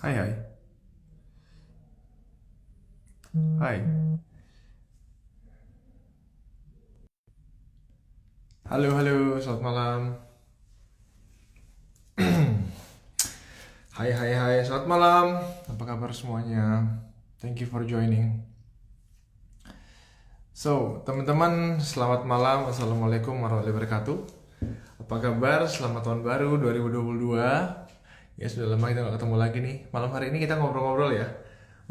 Hai hai. Hai. Halo halo, selamat malam. Hai hai hai, selamat malam. Apa kabar semuanya? Thank you for joining. So, teman-teman, selamat malam. Assalamualaikum warahmatullahi wabarakatuh. Apa kabar? Selamat tahun baru 2022. Ya, sudah lama kita nggak ketemu lagi nih. Malam hari ini kita ngobrol-ngobrol ya.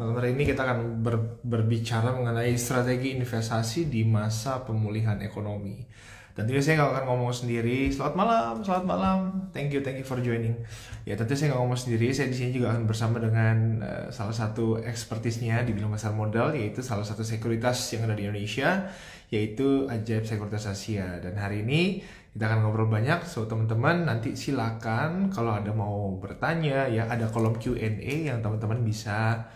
Malam hari ini kita akan berbicara mengenai strategi investasi di masa pemulihan ekonomi. Tentunya saya nggak akan ngomong sendiri. Selamat malam, selamat malam. Thank you for joining. Ya, tentu saya nggak ngomong sendiri. Saya di sini juga akan bersama dengan salah satu ekspertisnya di bidang pasar modal, yaitu salah satu sekuritas yang ada di Indonesia, yaitu Ajaib Sekuritas Asia. Dan hari ini kita akan ngobrol banyak. So, teman-teman nanti silakan kalau ada mau bertanya, ya ada kolom Q&A yang teman-teman bisa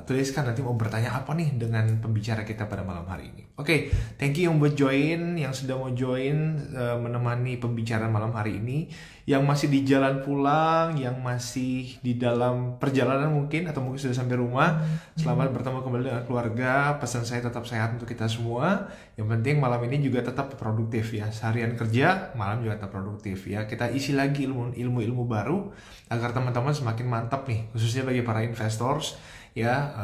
tuliskan nanti mau bertanya apa nih dengan pembicara kita pada malam hari ini. Oke, thank you yang buat join, yang sudah mau join menemani pembicaraan malam hari ini, yang masih di jalan pulang, yang masih di dalam perjalanan mungkin atau mungkin sudah sampai rumah. Selamat bertemu kembali dengan keluarga. Pesan saya tetap sehat untuk kita semua. Yang penting malam ini juga tetap produktif ya. Seharian kerja, malam juga tetap produktif ya. Kita isi lagi ilmu-ilmu baru agar teman-teman semakin mantap nih, khususnya bagi para investors ya.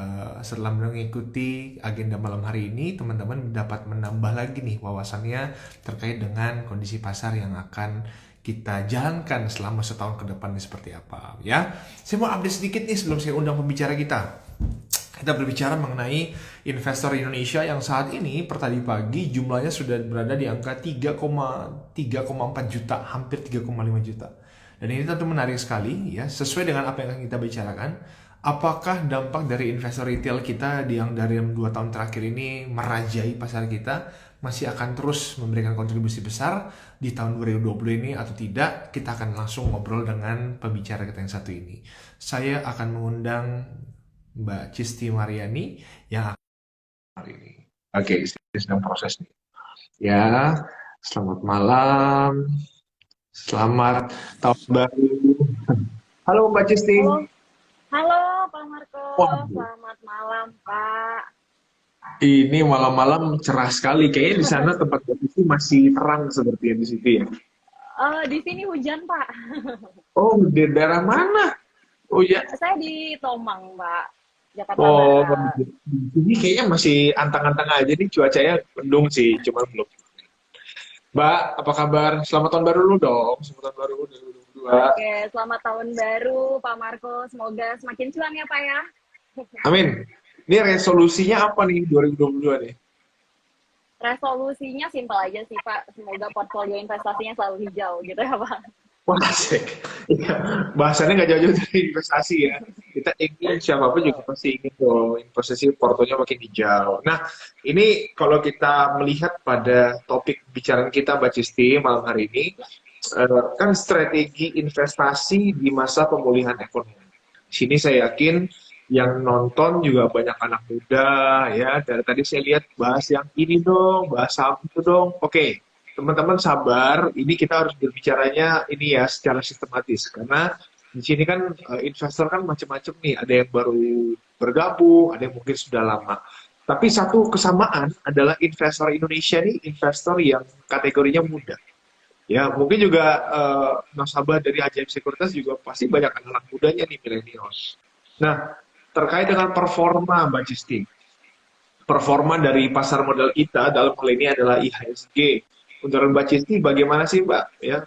Setelah mengikuti agenda malam hari ini, teman-teman dapat menambah lagi nih wawasannya terkait dengan kondisi pasar yang akan kita jalankan selama setahun ke depan ini seperti apa ya. Saya mau update sedikit nih sebelum saya undang pembicara kita. Kita berbicara mengenai investor Indonesia yang saat ini per tadi pagi jumlahnya sudah berada di angka 3,4 juta, hampir 3,5 juta. Dan ini tentu menarik sekali ya, sesuai dengan apa yang kita bicarakan. Apakah dampak dari investor retail kita yang dari 2 tahun terakhir ini merajai pasar kita masih akan terus memberikan kontribusi besar di tahun 2020 ini atau tidak? Kita akan langsung ngobrol dengan pembicara kita yang satu ini. Saya akan mengundang Mbak Cisti Mariani yang akan hari ini. Oke, sedang proses nih. Ya, selamat malam. Selamat tahun baru. Halo Mbak Cisti. Halo, halo Pak Marco. Wah, Selamat malam, Pak. ini malam-malam cerah sekali. Kayaknya di sana tempat Mbak Cisti masih terang seperti yang di situ ya. Di sini hujan, Pak. Oh, di daerah mana? Oh ya. Saya di Tomang, Pak, Jakarta Oh, Barat. ini kayaknya masih antang-antang aja nih, cuacanya mendung sih, cuma belum. Mbak, apa kabar? Selamat tahun baru lu dong. Selamat tahun baru 2022. Oke, selamat tahun baru, Pak Marco. Semoga semakin cuan ya, Pak ya. Amin. Ini resolusinya apa nih 2022 nih? Resolusinya simpel aja sih, Pak. Semoga portfolio investasinya selalu hijau, gitu ya, Pak. Wah, asik. Iya, bahasannya nggak jauh-jauh dari investasi ya. Kita ingin siapapun juga Betul. pasti ingin dong investasi portonya makin hijau. Nah, ini kalau kita melihat pada topik bicaraan kita Mbak Cisti malam hari ini, kan strategi investasi di masa pemulihan ekonomi. Di sini saya yakin yang nonton juga banyak anak muda ya. Dari tadi saya lihat bahas yang ini dong, bahas saham itu dong. Oke, teman-teman sabar. Ini kita harus berbicaranya ini ya secara sistematis karena di sini kan investor kan macam-macam nih. Ada yang baru bergabung, ada yang mungkin sudah lama. Tapi satu kesamaan adalah investor Indonesia nih investor yang kategorinya muda. Ya, mungkin juga nasabah dari Ajaib Sekuritas juga pasti banyak anak mudanya nih, milenials. Nah, terkait dengan performa Mbak Cisti, performa dari pasar modal kita dalam hal ini adalah IHSG. Menurut Mbak Cisti, bagaimana sih Mbak ya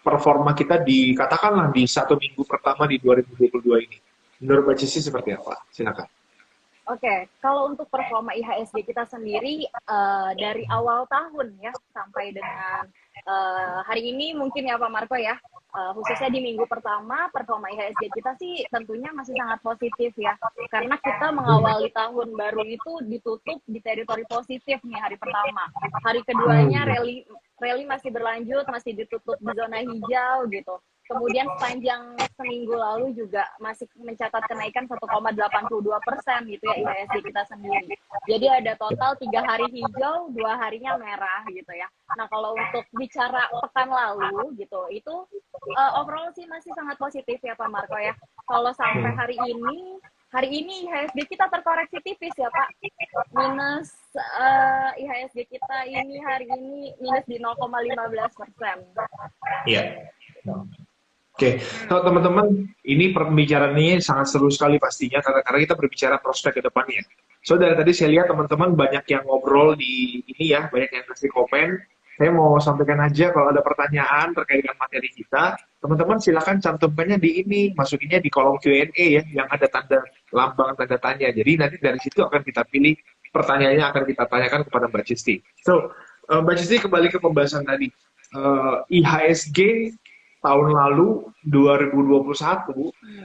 performa kita katakanlah di 1 minggu pertama di 2022 ini? Menurut Mbak Cisti seperti apa? Silakan. Oke, kalau untuk performa IHSG kita sendiri dari awal tahun ya sampai dengan hari ini mungkin ya Pak Marco ya, khususnya di minggu pertama performa IHSG kita sih tentunya masih sangat positif ya, karena kita mengawali tahun baru itu ditutup di teritori positif nih hari pertama. Hari keduanya Hmm. rally masih berlanjut, masih ditutup di zona hijau gitu. Kemudian sepanjang seminggu lalu juga masih mencatat kenaikan 1,82% gitu ya IHSG kita sendiri. Jadi ada total 3 hari hijau, 2 harinya merah gitu ya. Nah kalau untuk bicara pekan lalu gitu, itu overall sih masih sangat positif ya Pak Marco ya. Kalau sampai hari ini IHSG kita terkoreksi tipis ya Pak. Minus IHSG kita ini hari ini minus di 0,15%. Iya. Oke, so teman-teman, ini pembicaraan ini sangat seru sekali pastinya karena kita berbicara prospek ke depannya. So dari tadi saya lihat teman-teman banyak yang ngobrol di ini ya, banyak yang kasih komen. Saya mau sampaikan aja kalau ada pertanyaan terkait dengan materi kita, teman-teman silakan cantumkannya di ini, masukinnya di kolom Q&A ya, yang ada tanda lambang tanda tanya. Jadi nanti dari situ akan kita pilih pertanyaannya akan kita tanyakan kepada Mbak Cisti. So Mbak Cisti kembali ke pembahasan tadi. IHSG tahun lalu 2021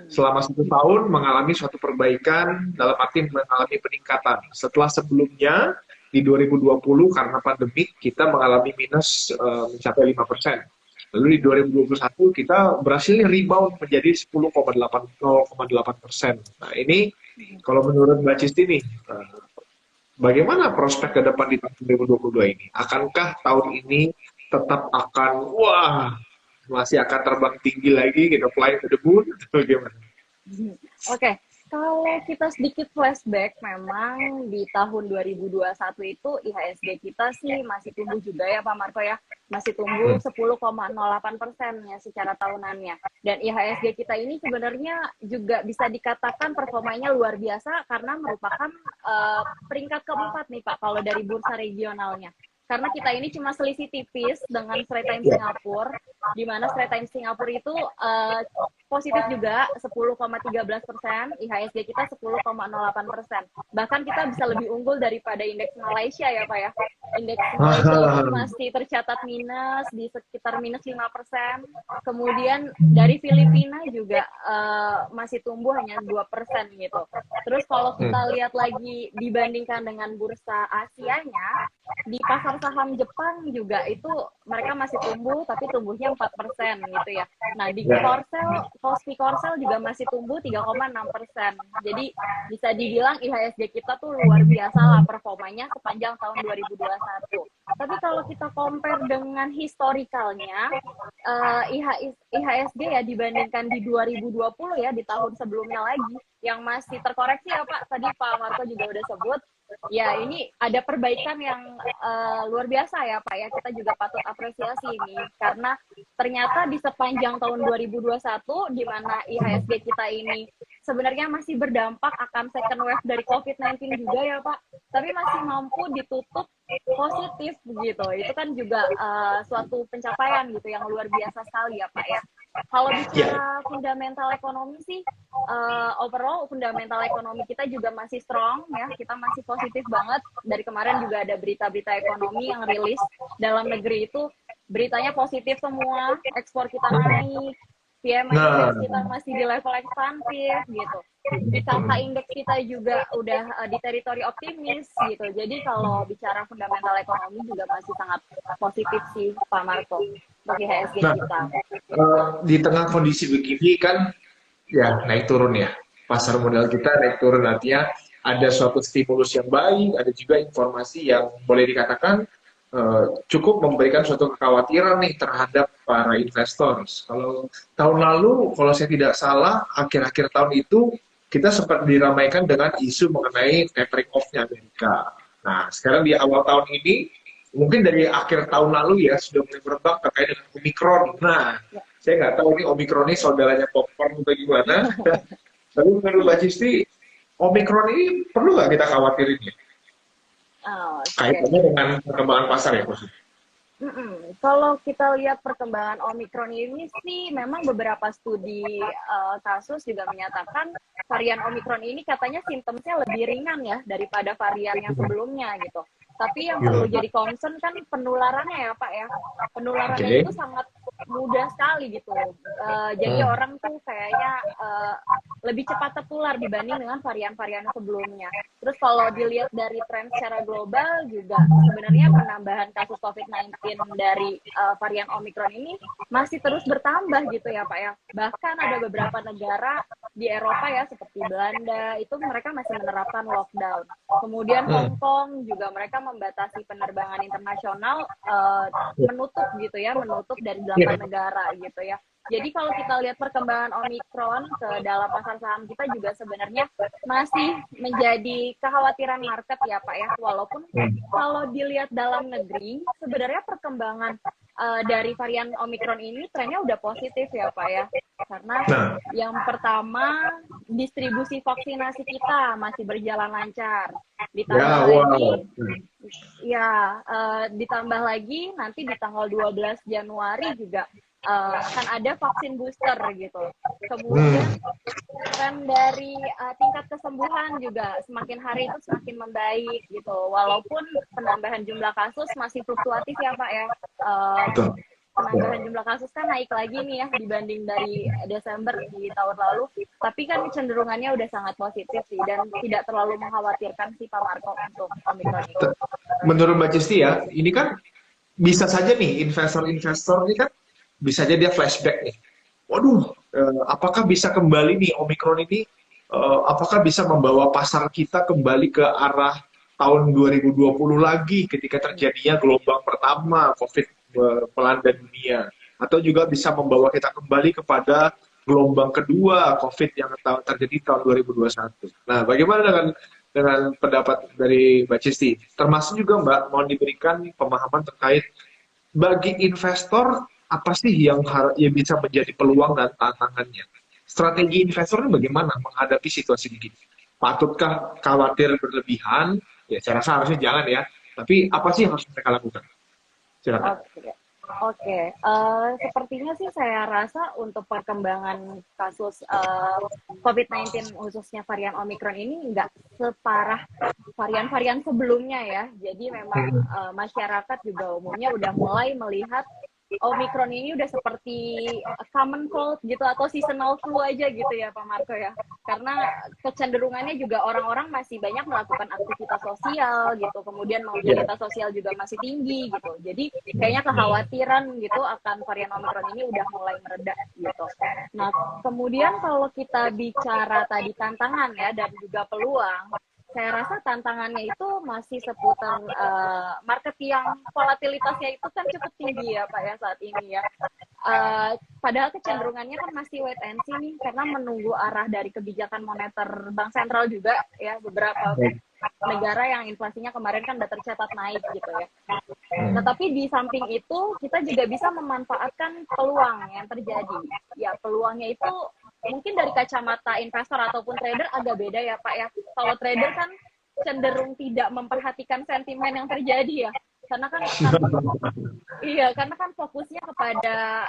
selama 1 tahun mengalami suatu perbaikan dalam arti mengalami peningkatan. Setelah sebelumnya di 2020 karena pandemik kita mengalami minus mencapai 5%. Lalu di 2021 kita berhasil rebound menjadi 10,8%. Nah ini kalau menurut Mbak Cisti nih, bagaimana prospek ke depan di tahun 2022 ini? Akankah tahun ini tetap akan masih akan terbang tinggi lagi, kita fly to the moon, atau gimana? Oke, kalau kita sedikit flashback, memang di tahun 2021 itu IHSG kita sih masih tumbuh juga ya Pak Marco ya, masih tumbuh 10,08% ya secara tahunannya. Dan IHSG kita ini sebenarnya juga bisa dikatakan performanya luar biasa karena merupakan peringkat keempat nih Pak kalau dari bursa regionalnya. Karena kita ini cuma selisih tipis dengan Straits Times Singapura, di mana Straits Times Singapura itu positif juga 10,13%, IHSG kita 10,08%. Bahkan kita bisa lebih unggul daripada indeks Malaysia ya Pak ya. Indeks Malaysia itu masih tercatat minus di sekitar minus 5%. Kemudian dari Filipina juga masih tumbuh hanya 2% gitu. Terus kalau kita lihat lagi dibandingkan dengan bursa Asianya, di pasar saham Jepang juga itu mereka masih tumbuh tapi tumbuhnya 4% gitu ya. Nah di Kospi Korsel juga masih tumbuh 3,6%. Jadi bisa dibilang IHSG kita tuh luar biasa lah performanya sepanjang tahun 2021. Tapi kalau kita compare dengan historikalnya, IHSG ya dibandingkan di 2020 ya di tahun sebelumnya lagi yang masih terkoreksi ya Pak. Tadi Pak Marco juga udah sebut. Ya ini ada perbaikan yang luar biasa ya Pak ya, kita juga patut apresiasi ini karena ternyata di sepanjang tahun 2021 di mana IHSG kita ini sebenarnya masih berdampak akan second wave dari COVID-19 juga ya Pak, tapi masih mampu ditutup positif begitu. Itu kan juga suatu pencapaian gitu yang luar biasa sekali ya Pak ya. Kalau bicara fundamental ekonomi sih, overall fundamental ekonomi kita juga masih strong ya, kita masih positif banget. Dari kemarin juga ada berita-berita ekonomi yang rilis dalam negeri itu beritanya positif semua, ekspor kita naik, PMI index kita masih di level ekspansif gitu. IKK indeks kita juga udah di teritori optimis gitu. Jadi kalau bicara fundamental ekonomi juga masih sangat positif sih Pak Marco bagi IHSG kita. Di tengah kondisi begini kan ya naik turun ya. Pasar modal kita naik turun artinya ada suatu stimulus yang baik, ada juga informasi yang boleh dikatakan cukup memberikan suatu kekhawatiran nih terhadap para investor. Kalau tahun lalu, kalau saya tidak salah, akhir-akhir tahun itu kita sempat diramaikan dengan isu mengenai tapering off-nya Amerika. Nah, sekarang di awal tahun ini, mungkin dari akhir tahun lalu ya, sudah mulai merebak terkait dengan Omicron. Nah, saya nggak tahu ini Omicron ini saudaranya popcorn atau gimana. Tapi menurut Mbak Cisti, Omicron ini perlu nggak kita khawatirin ya? Kaitannya dengan perkembangan pasar ya, Mas? Kalau kita lihat perkembangan Omicron ini sih memang beberapa studi kasus juga menyatakan varian Omicron ini katanya simptomnya lebih ringan ya daripada varian yang sebelumnya gitu. Tapi yang perlu jadi concern kan penularannya ya Pak ya. Penularannya itu sangat mudah sekali gitu. Jadi orang tuh kayaknya lebih cepat tertular dibanding dengan varian-varian sebelumnya. Terus kalau dilihat dari tren secara global juga sebenarnya penambahan kasus COVID-19 dari varian Omicron ini masih terus bertambah gitu ya Pak ya. Bahkan ada beberapa negara di Eropa ya seperti Belanda itu mereka masih menerapkan lockdown. Kemudian Hong Kong juga mereka membatasi penerbangan internasional, menutup gitu ya, menutup dari 8 negara gitu ya. Jadi kalau kita lihat perkembangan Omicron ke dalam pasar saham kita juga sebenarnya masih menjadi kekhawatiran market ya Pak ya. Walaupun kalau dilihat dalam negeri sebenarnya perkembangan dari varian Omicron ini trennya udah positif ya Pak ya. Karena yang pertama distribusi vaksinasi kita masih berjalan lancar. Ditambah lagi nanti di tanggal 12 Januari juga akan ada vaksin booster gitu. Kemudian tren dari tingkat kesembuhan juga semakin hari itu semakin membaik gitu. Walaupun penambahan jumlah kasus masih fluktuatif ya Pak ya. Penambahan jumlah kasus kan naik lagi nih ya dibanding dari Desember di tahun lalu. Tapi kan kecenderungannya udah sangat positif sih dan tidak terlalu mengkhawatirkan sih Pak Marco untuk Omicron itu. Menurut Mbak Cisti ya, ini kan bisa saja nih investor-investor ini kan bisa aja dia flashback nih. Waduh, apakah bisa kembali nih Omicron ini, apakah bisa membawa pasar kita kembali ke arah tahun 2020 lagi ketika terjadinya gelombang pertama COVID melanda dunia. Atau juga bisa membawa kita kembali kepada gelombang kedua COVID yang terjadi tahun 2021. Nah, bagaimana dengan pendapat dari Mbak Cisti? Termasuk juga Mbak, mau diberikan pemahaman terkait bagi investor apa sih yang bisa menjadi peluang dan tantangannya? Strategi investor ini bagaimana menghadapi situasi begini? Patutkah khawatir berlebihan? Ya, saya rasa harusnya jangan ya. Tapi apa sih yang harus mereka lakukan? Silakan. Oke. Sepertinya sih saya rasa untuk perkembangan kasus COVID-19 khususnya varian Omicron ini nggak separah varian-varian sebelumnya ya. Jadi memang masyarakat juga umumnya udah mulai melihat Omicron ini udah seperti common cold gitu atau seasonal flu aja gitu ya Pak Marco ya. Karena kecenderungannya juga orang-orang masih banyak melakukan aktivitas sosial gitu. Kemudian mobilitas sosial juga masih tinggi gitu. Jadi kayaknya kekhawatiran gitu akan varian Omicron ini udah mulai mereda gitu. Nah, kemudian kalau kita bicara tadi tantangan ya dan juga peluang, saya rasa tantangannya itu masih seputar market yang volatilitasnya itu kan cukup tinggi ya Pak ya saat ini ya. Padahal kecenderungannya kan masih wait and see nih karena menunggu arah dari kebijakan moneter Bank Sentral juga ya, beberapa negara yang inflasinya kemarin kan udah tercatat naik gitu ya. Tetapi di samping itu kita juga bisa memanfaatkan peluang yang terjadi. Ya peluangnya itu mungkin dari kacamata investor ataupun trader agak beda ya Pak ya. Kalau trader kan cenderung tidak memperhatikan sentimen yang terjadi ya. Karena kan fokusnya kepada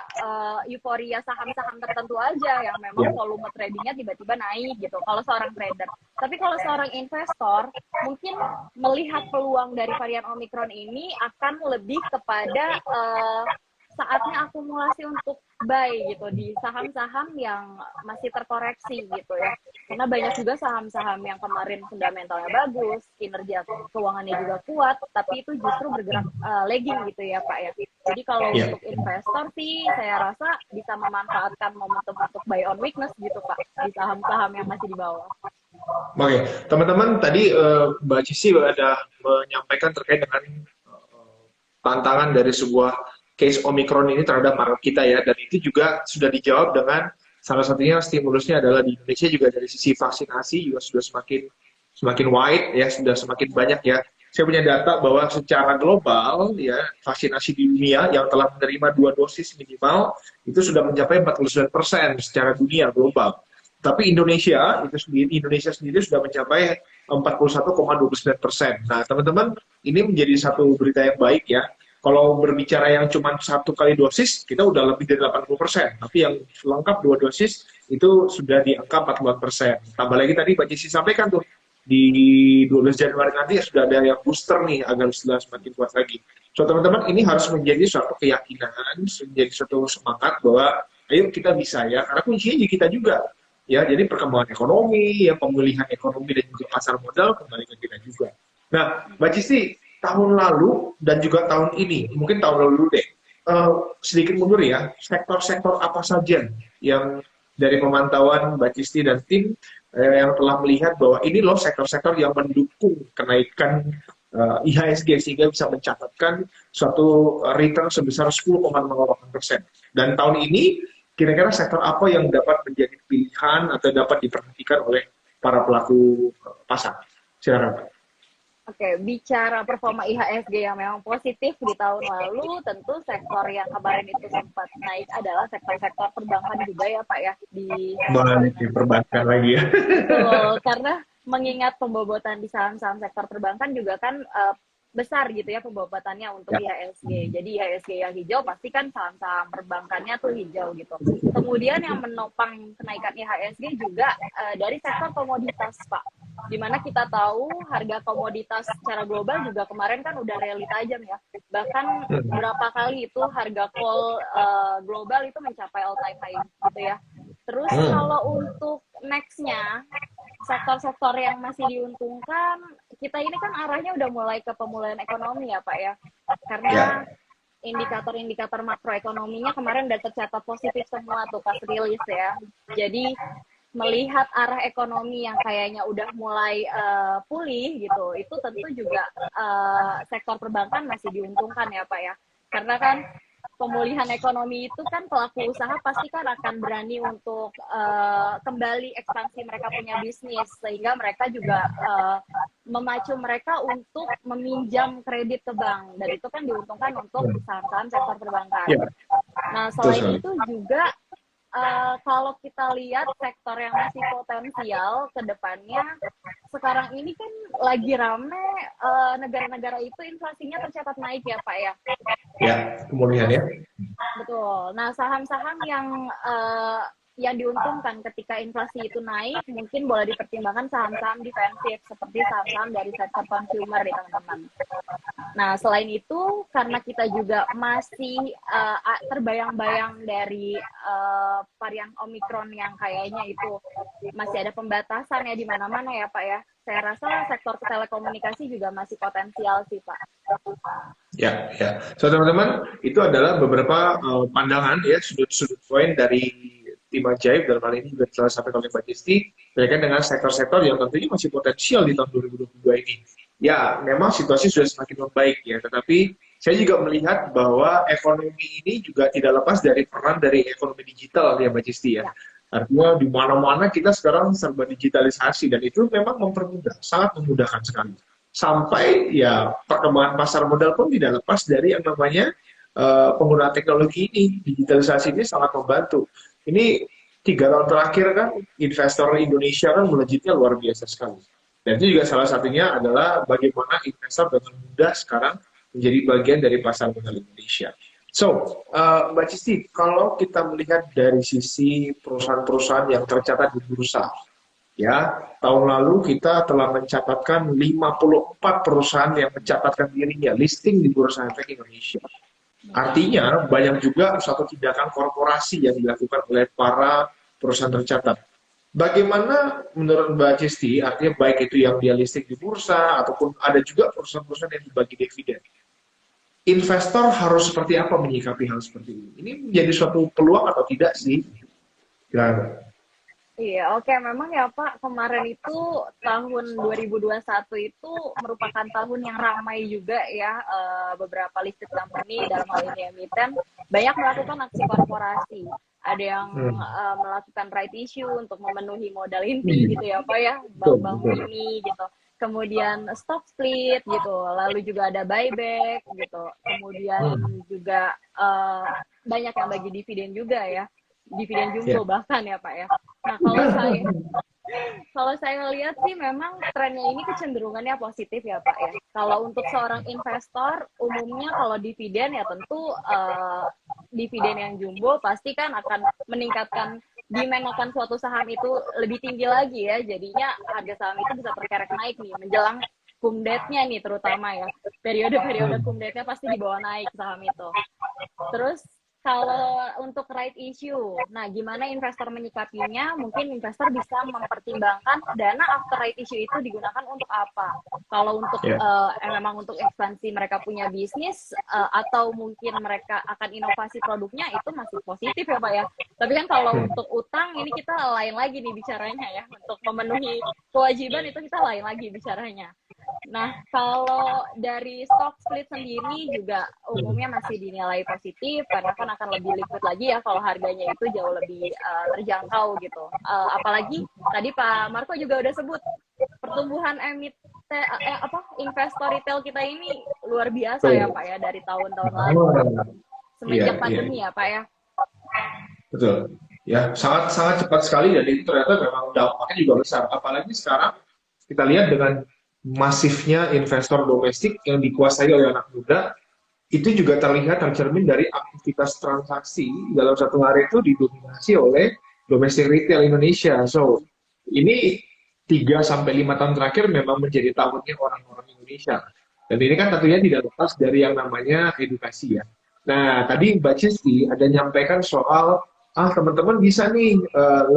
euforia saham-saham tertentu aja yang memang volume tradingnya tiba-tiba naik gitu. Kalau seorang trader. Tapi kalau seorang investor mungkin melihat peluang dari varian Omicron ini akan lebih kepada saatnya akumulasi untuk buy gitu di saham-saham yang masih terkoreksi gitu ya. Karena banyak juga saham-saham yang kemarin fundamentalnya bagus, kinerja keuangannya juga kuat, tapi itu justru bergerak lagging gitu ya Pak ya. Jadi kalau untuk investor sih saya rasa bisa memanfaatkan momentum untuk buy on weakness gitu Pak di saham-saham yang masih di bawah. Oke, teman-teman tadi Mbak Cici ada menyampaikan terkait dengan tantangan dari sebuah case Omicron ini terhadap market kita ya, dan itu juga sudah dijawab dengan salah satunya stimulusnya adalah di Indonesia juga dari sisi vaksinasi juga sudah semakin wide ya, sudah semakin banyak ya. Saya punya data bahwa secara global ya vaksinasi di dunia yang telah menerima 2 dosis minimal itu sudah mencapai 49% secara dunia global. Tapi Indonesia sendiri sudah mencapai 41,29%. Nah, teman-teman, ini menjadi satu berita yang baik ya. Kalau berbicara yang cuma 1 kali dosis, kita udah lebih dari 80%. Tapi yang lengkap 2 dosis, itu sudah di angka 40%. Tambah lagi tadi Pak Cici sampaikan tuh, di 12 Januari nanti sudah ada yang booster nih, agar sudah semakin kuat lagi. So, teman-teman, ini harus menjadi suatu keyakinan, menjadi suatu semangat bahwa, ayo kita bisa ya. Karena kuncinya kita juga. Ya, jadi perkembangan ekonomi, ya pemulihan ekonomi dan juga pasar modal kembali ke kita juga. Nah, Mbak Cisti, tahun lalu dan juga tahun ini, mungkin tahun lalu dulu deh, sedikit mundur ya, sektor-sektor apa saja yang dari pemantauan Mbak Cisti dan tim yang telah melihat bahwa ini loh sektor-sektor yang mendukung kenaikan IHSG sehingga bisa mencatatkan suatu return sebesar 10,08%. Dan tahun ini kira-kira sektor apa yang dapat menjadi pilihan atau dapat diperhatikan oleh para pelaku pasar? Silakan. Oke, bicara performa IHSG yang memang positif di tahun lalu, tentu sektor yang kemarin itu sempat naik adalah sektor-sektor perbankan juga ya Pak ya, di Balik di perbankan lagi ya. betul, karena mengingat pembobotan di saham-saham sektor perbankan juga kan besar gitu ya pembobotannya untuk Ya. IHSG. Jadi IHSG yang hijau pasti kan saham-saham perbankannya tuh hijau gitu. Kemudian yang menopang kenaikan IHSG juga dari sektor komoditas Pak. Dimana kita tahu harga komoditas secara global juga kemarin kan udah rally tajam ya. Bahkan berapa kali itu harga coal global itu mencapai all time high gitu ya. Terus kalau untuk next-nya, sektor-sektor yang masih diuntungkan, kita ini kan arahnya udah mulai ke pemulihan ekonomi ya Pak ya. Karena indikator-indikator makroekonominya kemarin udah tercatat positif semua tuh pas rilis ya. Jadi melihat arah ekonomi yang kayaknya udah mulai pulih gitu, itu tentu juga sektor perbankan masih diuntungkan ya Pak ya. Karena kan pemulihan ekonomi itu kan pelaku usaha pasti kan akan berani untuk kembali ekspansi mereka punya bisnis, sehingga mereka juga memacu mereka untuk meminjam kredit ke bank, dan itu kan diuntungkan untuk saham-saham sektor perbankan. Ya, Nah, selain itu juga kalau kita lihat sektor yang masih potensial ke depannya, sekarang ini kan lagi rame negara-negara itu inflasinya tercatat naik ya Pak ya. ya, pemulihan ya. Betul. Nah, saham-saham yang diuntungkan ketika inflasi itu naik, mungkin boleh dipertimbangkan saham-saham defensif seperti saham-saham dari sektor consumer nih teman-teman. Nah, selain itu, karena kita juga masih terbayang-bayang dari varian Omicron yang kayaknya itu masih ada pembatasan ya di mana-mana ya Pak ya. Saya rasa sektor telekomunikasi juga masih potensial sih Pak. Ya, ya. So teman-teman, itu adalah beberapa pandangan ya sudut-sudut poin dari tim Ajaib dalam hal ini juga telah disampaikan oleh Mbak Cisti berkaitan dengan sektor-sektor yang tentunya masih potensial di tahun 2022 ini. Ya, memang situasi sudah semakin membaik ya, tetapi saya juga melihat bahwa ekonomi ini juga tidak lepas dari peran dari ekonomi digital ya Mbak Cisti ya. Artinya di mana-mana kita sekarang serba digitalisasi dan itu memang mempermudah, sangat memudahkan sekali. Sampai ya perkembangan pasar modal pun tidak lepas dari yang namanya penggunaan teknologi ini. Digitalisasi ini sangat membantu. Ini 3 tahun terakhir kan investor Indonesia kan melejitnya luar biasa sekali. Dan itu juga salah satunya adalah bagaimana investor dengan mudah sekarang menjadi bagian dari pasar modal Indonesia. So, Mbak Cisti, kalau kita melihat dari sisi perusahaan-perusahaan yang tercatat di bursa, ya, tahun lalu kita telah mencatatkan 54 perusahaan yang mencatatkan dirinya listing di Bursa Efek Indonesia. Artinya banyak juga suatu tindakan korporasi yang dilakukan oleh para perusahaan tercatat. Bagaimana menurut Mbak Cisti, artinya baik itu yang dia listing di bursa ataupun ada juga perusahaan-perusahaan yang dibagi dividen. Investor harus seperti apa menyikapi hal seperti ini? Ini menjadi suatu peluang atau tidak sih? Ya. Iya, oke. Memang ya Pak, kemarin itu tahun 2021 itu merupakan tahun yang ramai juga ya, beberapa listed company dalam hal ini emiten banyak melakukan aksi korporasi. Ada yang melakukan right issue untuk memenuhi modal inti gitu ya Pak ya, bank-bank ini gitu. Kemudian stock split gitu, lalu juga ada buyback gitu. Kemudian juga banyak yang bagi dividen juga ya. Dividen jumbo bahkan ya Pak ya. Nah, kalau saya lihat sih memang trennya ini kecenderungannya positif ya Pak ya. Kalau untuk seorang investor umumnya kalau dividen ya tentu dividen yang jumbo pasti kan akan meningkatkan demand akan suatu saham itu lebih tinggi lagi ya. Jadinya harga saham itu bisa terkerek naik nih menjelang kumdetnya nih terutama ya. Periode-periode kumdetnya pasti dibawa naik saham itu. Terus kalau untuk right issue, nah gimana investor menyikapinya? Mungkin investor bisa mempertimbangkan dana after right issue itu digunakan untuk apa? Kalau untuk Ya. memang untuk ekspansi mereka punya bisnis atau mungkin mereka akan inovasi produknya itu masih positif ya Pak ya. Tapi kan kalau untuk utang ini kita lain lagi nih bicaranya ya. Untuk memenuhi kewajiban itu kita lain lagi bicaranya. Nah, kalau dari stock split sendiri juga umumnya masih dinilai positif karena kan akan lebih liquid lagi ya kalau harganya itu jauh lebih terjangkau gitu. Apalagi tadi Pak Marco juga udah sebut pertumbuhan investor retail kita ini luar biasa ya Pak ya dari tahun-tahun lalu semenjak pandemi ya Pak ya. Betul. Ya, sangat sangat cepat sekali dan itu ternyata memang dampaknya juga besar. Apalagi sekarang kita lihat dengan masifnya investor domestik yang dikuasai oleh anak muda, itu juga terlihat tercermin dari aktivitas transaksi dalam satu hari itu didominasi oleh domestic retail Indonesia. So, ini 3 sampai 5 tahun terakhir memang menjadi tahunnya orang-orang Indonesia. Dan ini kan tentunya tidak lepas dari yang namanya edukasi ya. Nah, tadi Mbak Cisti ada nyampaikan soal teman-teman bisa nih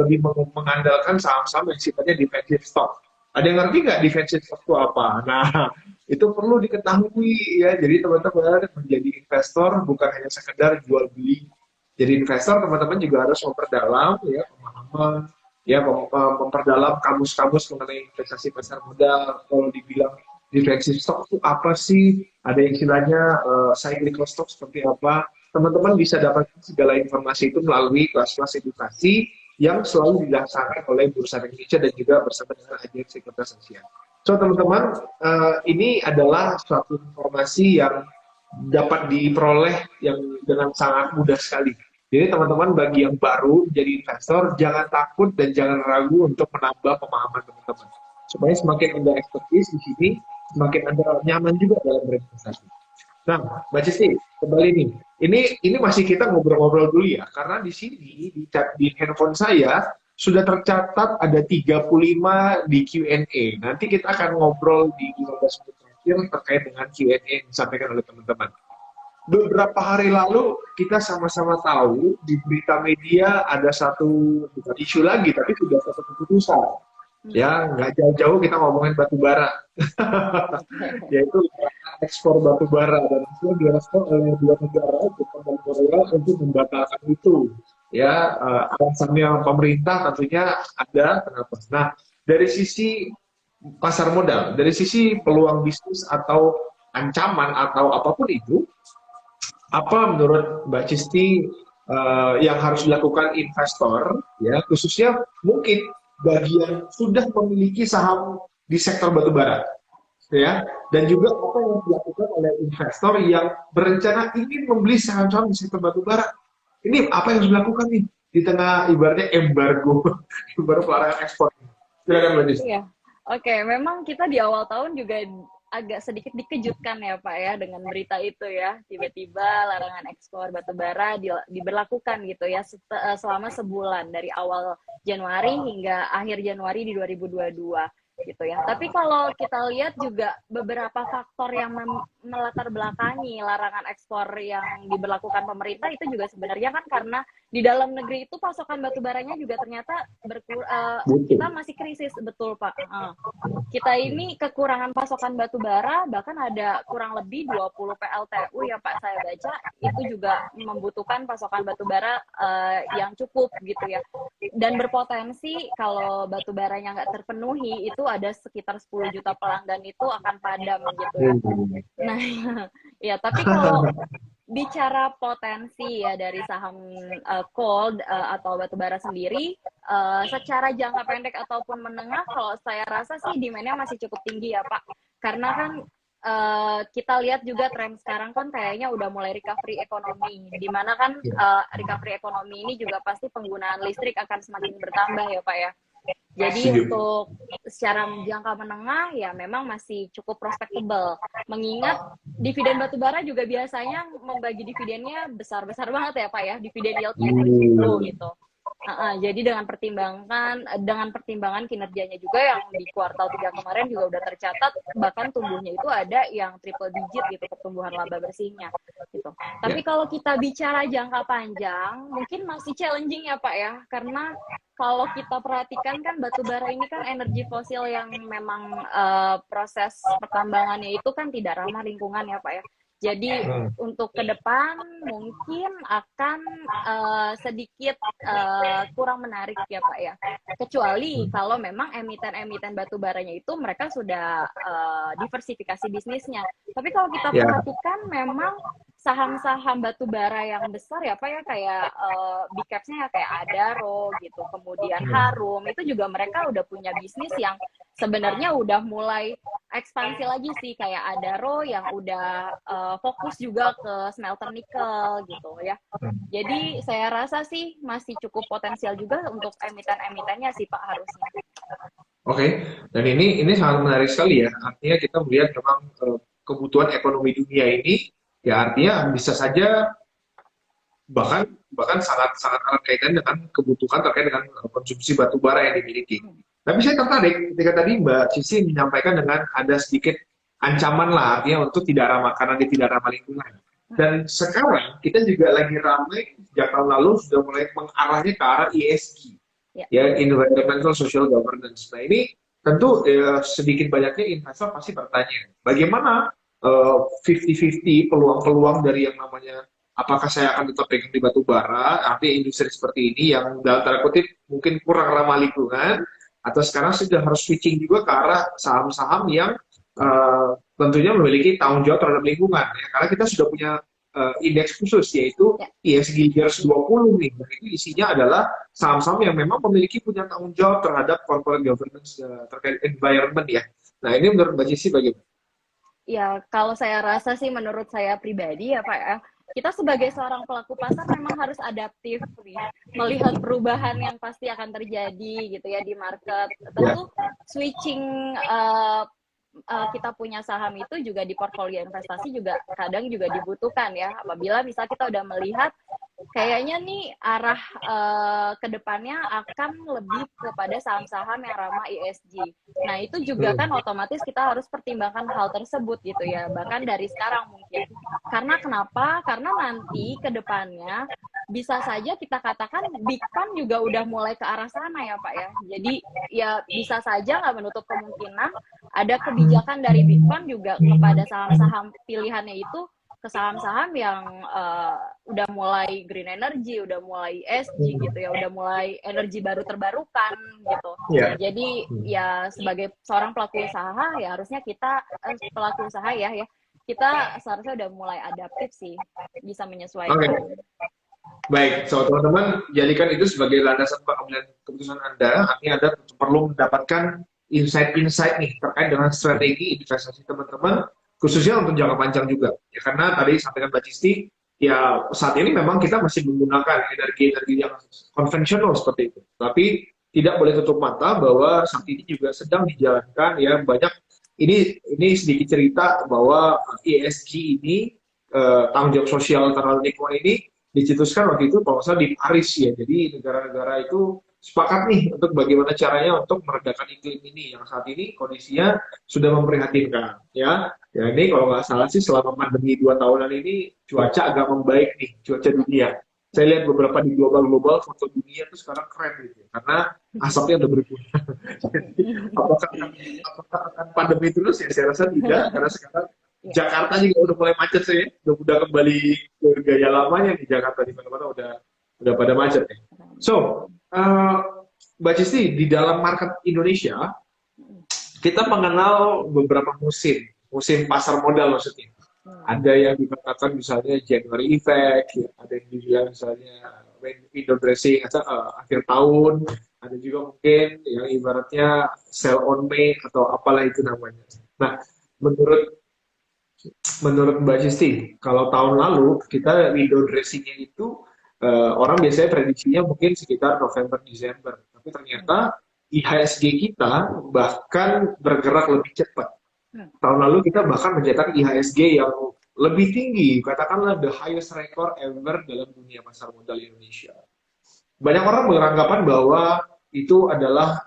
lebih mengandalkan saham-saham yang sifatnya defensive stock. Ada yang ngerti nggak defensive stock itu apa? Nah, itu perlu diketahui ya. Jadi teman-teman menjadi investor bukan hanya sekedar jual beli. Jadi investor teman-teman juga harus memperdalam ya pemahaman, ya memperdalam kamus-kamus mengenai investasi pasar modal. Kalau dibilang defensive stock itu apa sih? Ada yang istilahnya cyclical stock seperti apa? Teman-teman bisa dapatkan segala informasi itu melalui kelas-kelas edukasi yang selalu dilaksanakan oleh Bursa Indonesia dan juga bersama dengan agen Sekuritas Asia. So teman-teman, ini adalah suatu informasi yang dapat diperoleh yang dengan sangat mudah sekali. Jadi teman-teman bagi yang baru jadi investor, jangan takut dan jangan ragu untuk menambah pemahaman teman-teman. Supaya semakin Anda expertise di sini, semakin Anda nyaman juga dalam berinvestasi. Nah, Mbak Cisti, kembali nih. Ini masih kita ngobrol-ngobrol dulu ya, karena di sini di handphone saya sudah tercatat ada 35 di Q&A. Nanti kita akan ngobrol di 15 menit terakhir terkait dengan Q&A yang disampaikan oleh teman-teman. Beberapa hari lalu kita sama-sama tahu di berita media ada satu bukan isu lagi, tapi sudah satu keputusan. Ya, nggak jauh-jauh kita ngomongin batu bara. Yaitu ekspor batu bara dan itu direspon oleh dua negara Jepang dan Korea untuk membatalkan itu ya alasannya pemerintah tentunya ada kenapa. Nah dari sisi pasar modal, dari sisi peluang bisnis atau ancaman atau apapun itu, apa menurut Mbak Cisti yang harus dilakukan investor ya khususnya mungkin bagi yang sudah memiliki saham di sektor batubara ya, dan juga apa yang dilakukan oleh investor yang berencana ingin membeli saham-saham di sektor batubara. Ini apa yang harus dilakukan nih di tengah ibaratnya embargo pelarangan ekspor. Silakan Mbak Dis. Iya. Oke, memang kita di awal tahun juga agak sedikit dikejutkan ya Pak ya dengan berita itu ya. Tiba-tiba larangan ekspor batubara diberlakukan gitu ya selama sebulan dari awal Januari hingga akhir Januari di 2022. Gitu ya. Tapi kalau kita lihat juga beberapa faktor yang melatar belakangi larangan ekspor yang diberlakukan pemerintah itu juga sebenarnya kan karena di dalam negeri itu pasokan batu baranya juga ternyata kita masih krisis, betul Pak. Kita ini kekurangan pasokan batu bara, bahkan ada kurang lebih 20 PLTU ya Pak saya baca, itu juga membutuhkan pasokan batu bara yang cukup gitu ya. Dan berpotensi kalau batu baranya nggak terpenuhi itu ada sekitar 10 juta pelanggan itu akan padam gitu ya. Nah, ya tapi kalau bicara potensi ya dari saham coal atau batubara sendiri, secara jangka pendek ataupun menengah, kalau saya rasa sih demand-nya masih cukup tinggi ya Pak. Karena kan kita lihat juga tren sekarang kan kayaknya udah mulai recovery ekonomi, di mana kan recovery ekonomi ini juga pasti penggunaan listrik akan semakin bertambah ya Pak ya. Jadi untuk secara jangka menengah ya memang masih cukup prospectable. Mengingat dividen batubara juga biasanya membagi dividennya besar-besar banget ya Pak ya. Dividen yield-nya itu gitu. Jadi dengan pertimbangan kinerjanya juga yang di kuartal 3 kemarin juga udah tercatat, bahkan tumbuhnya itu ada yang triple digit gitu pertumbuhan laba bersihnya gitu. Tapi kalau kita bicara jangka panjang, mungkin masih challenging ya Pak ya, karena kalau kita perhatikan kan batu bara ini kan energi fosil yang memang proses pertambangannya itu kan tidak ramah lingkungan ya Pak ya. Jadi untuk ke depan mungkin akan sedikit kurang menarik ya Pak ya. Kecuali kalau memang emiten-emiten batu baranya itu mereka sudah diversifikasi bisnisnya. Tapi kalau kita perhatikan memang saham-saham batu bara yang besar ya Pak ya, kayak big caps-nya ya kayak Adaro gitu, kemudian Harum, itu juga mereka udah punya bisnis yang sebenarnya udah mulai ekspansi lagi sih, kayak Adaro yang udah fokus juga ke smelter nikel gitu ya. Jadi saya rasa sih masih cukup potensial juga untuk emiten-emitennya sih Pak harusnya. Oke, dan ini sangat menarik sekali ya. Artinya kita melihat memang kebutuhan ekonomi dunia ini ya artinya bisa saja bahkan sangat erat kaitan dengan kebutuhan terkait dengan konsumsi batu bara yang dimiliki. Tapi saya tertarik ketika tadi Mbak Cici menyampaikan dengan ada sedikit ancaman lah artinya untuk tidak ramah karena dia tidak ramah lingkungan. Dan sekarang kita juga lagi ramai sejak tahun lalu sudah mulai mengarahnya ke arah ESG, ya Environmental Social Governance. Nah ini tentu sedikit banyaknya investor pasti bertanya, bagaimana 50-50 peluang-peluang dari yang namanya apakah saya akan tetap pegang di batu bara, artinya industri seperti ini yang dalam tanda kutip mungkin kurang ramah lingkungan, atau sekarang sudah harus switching juga ke arah saham-saham yang tentunya memiliki tanggung jawab terhadap lingkungan, ya. Karena kita sudah punya indeks khusus yaitu ESG Years 20 nih, dan itu isinya adalah saham-saham yang memang memiliki punya tanggung jawab terhadap corporate governance terkait environment ya. Nah ini menurut Mbak Cici bagaimana? Ya, kalau saya rasa sih menurut saya pribadi ya Pak ya, kita sebagai seorang pelaku pasar memang harus adaptif nih, melihat perubahan yang pasti akan terjadi gitu ya di market. Tentu switching kita punya saham itu juga di portfolio investasi juga kadang juga dibutuhkan ya. Apabila misal kita udah melihat kayaknya nih arah kedepannya akan lebih kepada saham-saham yang ramah ESG. Nah itu juga kan otomatis kita harus pertimbangkan hal tersebut gitu ya, bahkan dari sekarang mungkin. Karena kenapa? Karena nanti kedepannya bisa saja kita katakan Big Fund juga udah mulai ke arah sana ya Pak ya. Jadi ya bisa saja nggak menutup kemungkinan ada kebijakan dari Big Fund juga kepada saham-saham pilihannya itu ke saham-saham yang udah mulai green energy, udah mulai ESG gitu ya, udah mulai energi baru terbarukan gitu. Jadi ya sebagai seorang pelaku usaha ya harusnya kita pelaku usaha ya kita seharusnya udah mulai adaptif sih, bisa menyesuaikan. Baik, so teman-teman jadikan itu sebagai landasan pengambilan keputusan Anda. Artinya Anda perlu mendapatkan insight-insight nih terkait dengan strategi investasi teman-teman, khususnya untuk jangka panjang juga. Ya karena tadi sampaikan Mbak Cisti, ya saat ini memang kita masih menggunakan energi-energi yang konvensional seperti itu. Tapi tidak boleh tutup mata bahwa saat ini juga sedang dijalankan ya banyak. Ini sedikit cerita bahwa ESG ini tanggung jawab sosial terhadap lingkungan ini dicetuskan waktu itu kalau di Paris ya. Jadi negara-negara itu sepakat nih untuk bagaimana caranya untuk meredakan iklim ini yang saat ini kondisinya sudah memprihatinkan ya. Ya ini kalau nggak salah sih selama pandemi 2 tahunan ini cuaca agak membaik nih, cuaca dunia. Saya lihat beberapa di global foto dunia itu sekarang keren gitu karena asapnya udah berkurang. Jadi apakah akan pandemi terus ya? Saya rasa tidak karena sekarang Jakarta juga udah mulai macet sih, udah kembali ke gaya lamanya di Jakarta, di mana-mana udah pada macet ya. So, Mbak Cisti, di dalam market Indonesia kita mengenal beberapa musim pasar modal maksudnya. Ada yang dikatakan misalnya January effect, ya. Ada yang dibilang misalnya window dressing akhir tahun, ada juga mungkin yang ibaratnya sell on May atau apalah itu namanya. Nah, menurut Mbak Cisti, kalau tahun lalu kita window dressing-nya itu orang biasanya prediksinya mungkin sekitar November Desember, tapi ternyata IHSG kita bahkan bergerak lebih cepat. Tahun lalu kita bahkan mencetak IHSG yang lebih tinggi, katakanlah the highest record ever dalam dunia pasar modal Indonesia. Banyak orang beranggapan bahwa itu adalah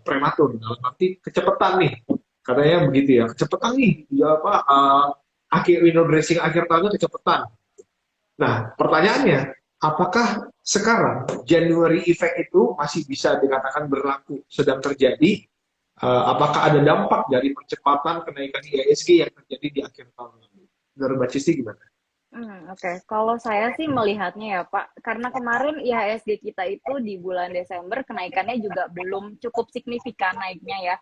prematur, dalam arti kecepatan nih, katanya begitu ya, kecepatan nih, ya apa, akhir window dressing akhir tahunnya kecepatan. Nah, pertanyaannya, apakah sekarang January effect itu masih bisa dikatakan berlaku, sedang terjadi? Apakah ada dampak dari percepatan kenaikan IHSG yang terjadi di akhir tahun lalu? Menurut Mbak Cisti gimana? Oke. Kalau saya sih melihatnya ya Pak, karena kemarin IHSG kita itu di bulan Desember kenaikannya juga belum cukup signifikan naiknya ya.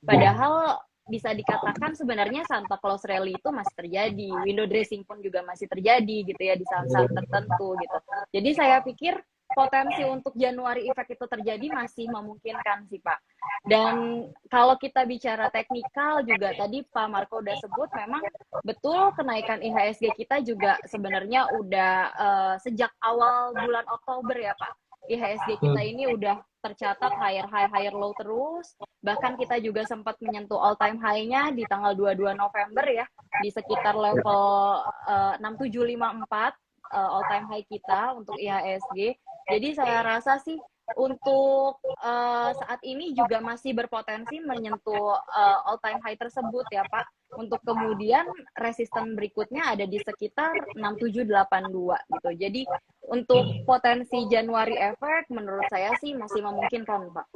Padahal bisa dikatakan sebenarnya Santa Claus Rally itu masih terjadi, window dressing pun juga masih terjadi gitu ya di saham-saham tertentu gitu. Jadi saya pikir potensi untuk Januari effect itu terjadi masih memungkinkan sih Pak. Dan kalau kita bicara teknikal juga tadi Pak Marco udah sebut memang betul kenaikan IHSG kita juga sebenarnya udah sejak awal bulan Oktober ya Pak. IHSG kita ini udah tercatat higher high higher low terus, bahkan kita juga sempat menyentuh all time high-nya di tanggal 22 November ya, di sekitar level 6754 all time high kita untuk IHSG. Jadi saya rasa sih untuk saat ini juga masih berpotensi menyentuh all time high tersebut ya Pak. Untuk kemudian resisten berikutnya ada di sekitar 6782 gitu. Jadi untuk potensi Januari effect menurut saya sih masih memungkinkan Pak.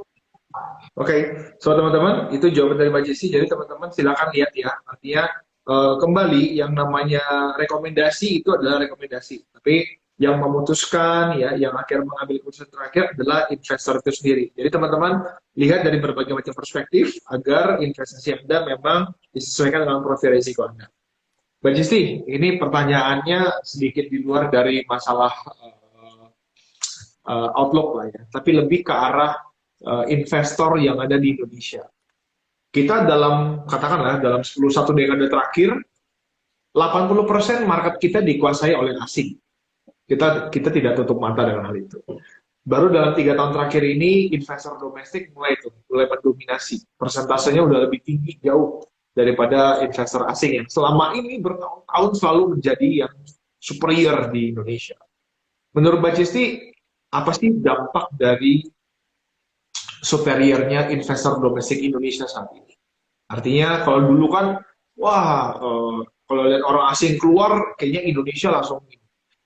Oke, so teman-teman, itu jawaban dari Mbak Jessi. Jadi teman-teman silakan lihat ya. Artinya kembali yang namanya rekomendasi itu adalah rekomendasi. Tapi yang memutuskan ya, yang akhir mengambil keputusan terakhir adalah investor itu sendiri. Jadi teman-teman lihat dari berbagai macam perspektif agar investasi Anda memang disesuaikan dengan profil risiko Anda. Mbak Jessi, ini pertanyaannya sedikit di luar dari masalah outlook lah ya, tapi lebih ke arah investor yang ada di Indonesia. Kita dalam, katakanlah, dalam 1 dekade terakhir, 80% market kita dikuasai oleh asing. Kita tidak tutup mata dengan hal itu. Baru dalam 3 tahun terakhir ini, investor domestik mulai mendominasi. Persentasenya udah lebih tinggi jauh daripada investor asing yang selama ini bertahun-tahun selalu menjadi yang superior di Indonesia. Menurut Mbak Cisti, apa sih dampak dari superiornya investor domestik Indonesia saat ini? Artinya kalau dulu kan, wah, kalau lihat orang asing keluar, kayaknya Indonesia langsung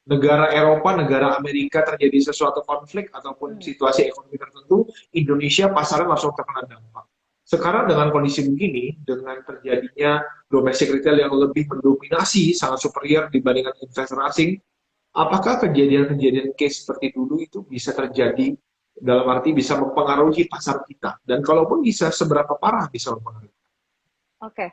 negara Eropa, negara Amerika terjadi sesuatu konflik ataupun situasi ekonomi tertentu, Indonesia pasarnya langsung terkena dampak. Sekarang dengan kondisi begini, dengan terjadinya domestic retail yang lebih mendominasi, sangat superior dibandingkan investor asing, apakah kejadian-kejadian case seperti dulu itu bisa terjadi dalam arti bisa mempengaruhi pasar kita? Dan kalaupun bisa, seberapa parah bisa mempengaruhi? Oke.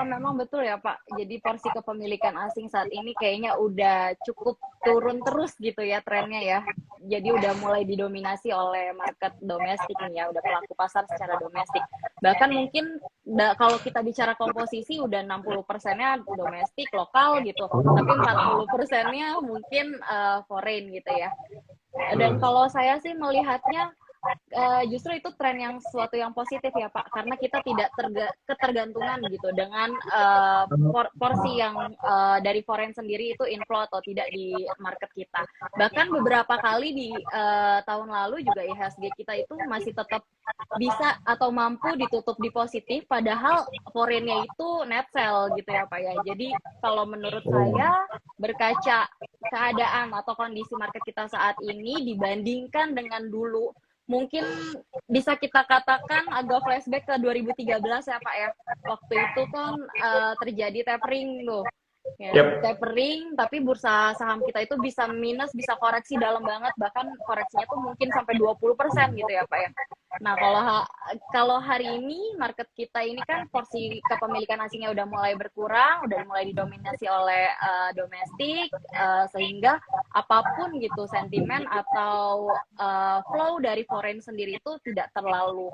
Memang betul ya Pak, jadi porsi kepemilikan asing saat ini kayaknya udah cukup turun terus gitu ya trennya ya. Jadi udah mulai didominasi oleh market domestik nih ya, udah pelaku pasar secara domestik. Bahkan mungkin kalau kita bicara komposisi udah 60%-nya domestik, lokal gitu. Tapi 40%-nya mungkin foreign gitu ya. Dan kalau saya sih melihatnya justru itu tren yang sesuatu yang positif ya Pak, karena kita tidak ketergantungan gitu dengan porsi yang dari foreign sendiri itu inflow atau tidak di market kita. Bahkan beberapa kali di tahun lalu juga IHSG kita itu masih tetap bisa atau mampu ditutup di positif, padahal foreign-nya itu net sell gitu ya Pak ya. Jadi kalau menurut saya berkaca keadaan atau kondisi market kita saat ini dibandingkan dengan dulu, mungkin bisa kita katakan agak flashback ke 2013 ya Pak ya. Waktu itu kan terjadi tapering tuh. Ya, tapering, tapi bursa saham kita itu bisa minus, bisa koreksi dalam banget, bahkan koreksinya tuh mungkin sampai 20% gitu ya Pak ya. Nah, kalau hari ini market kita ini kan porsi kepemilikan asingnya udah mulai berkurang, udah mulai didominasi oleh domestik, sehingga apapun gitu sentimen atau flow dari foreign sendiri itu tidak terlalu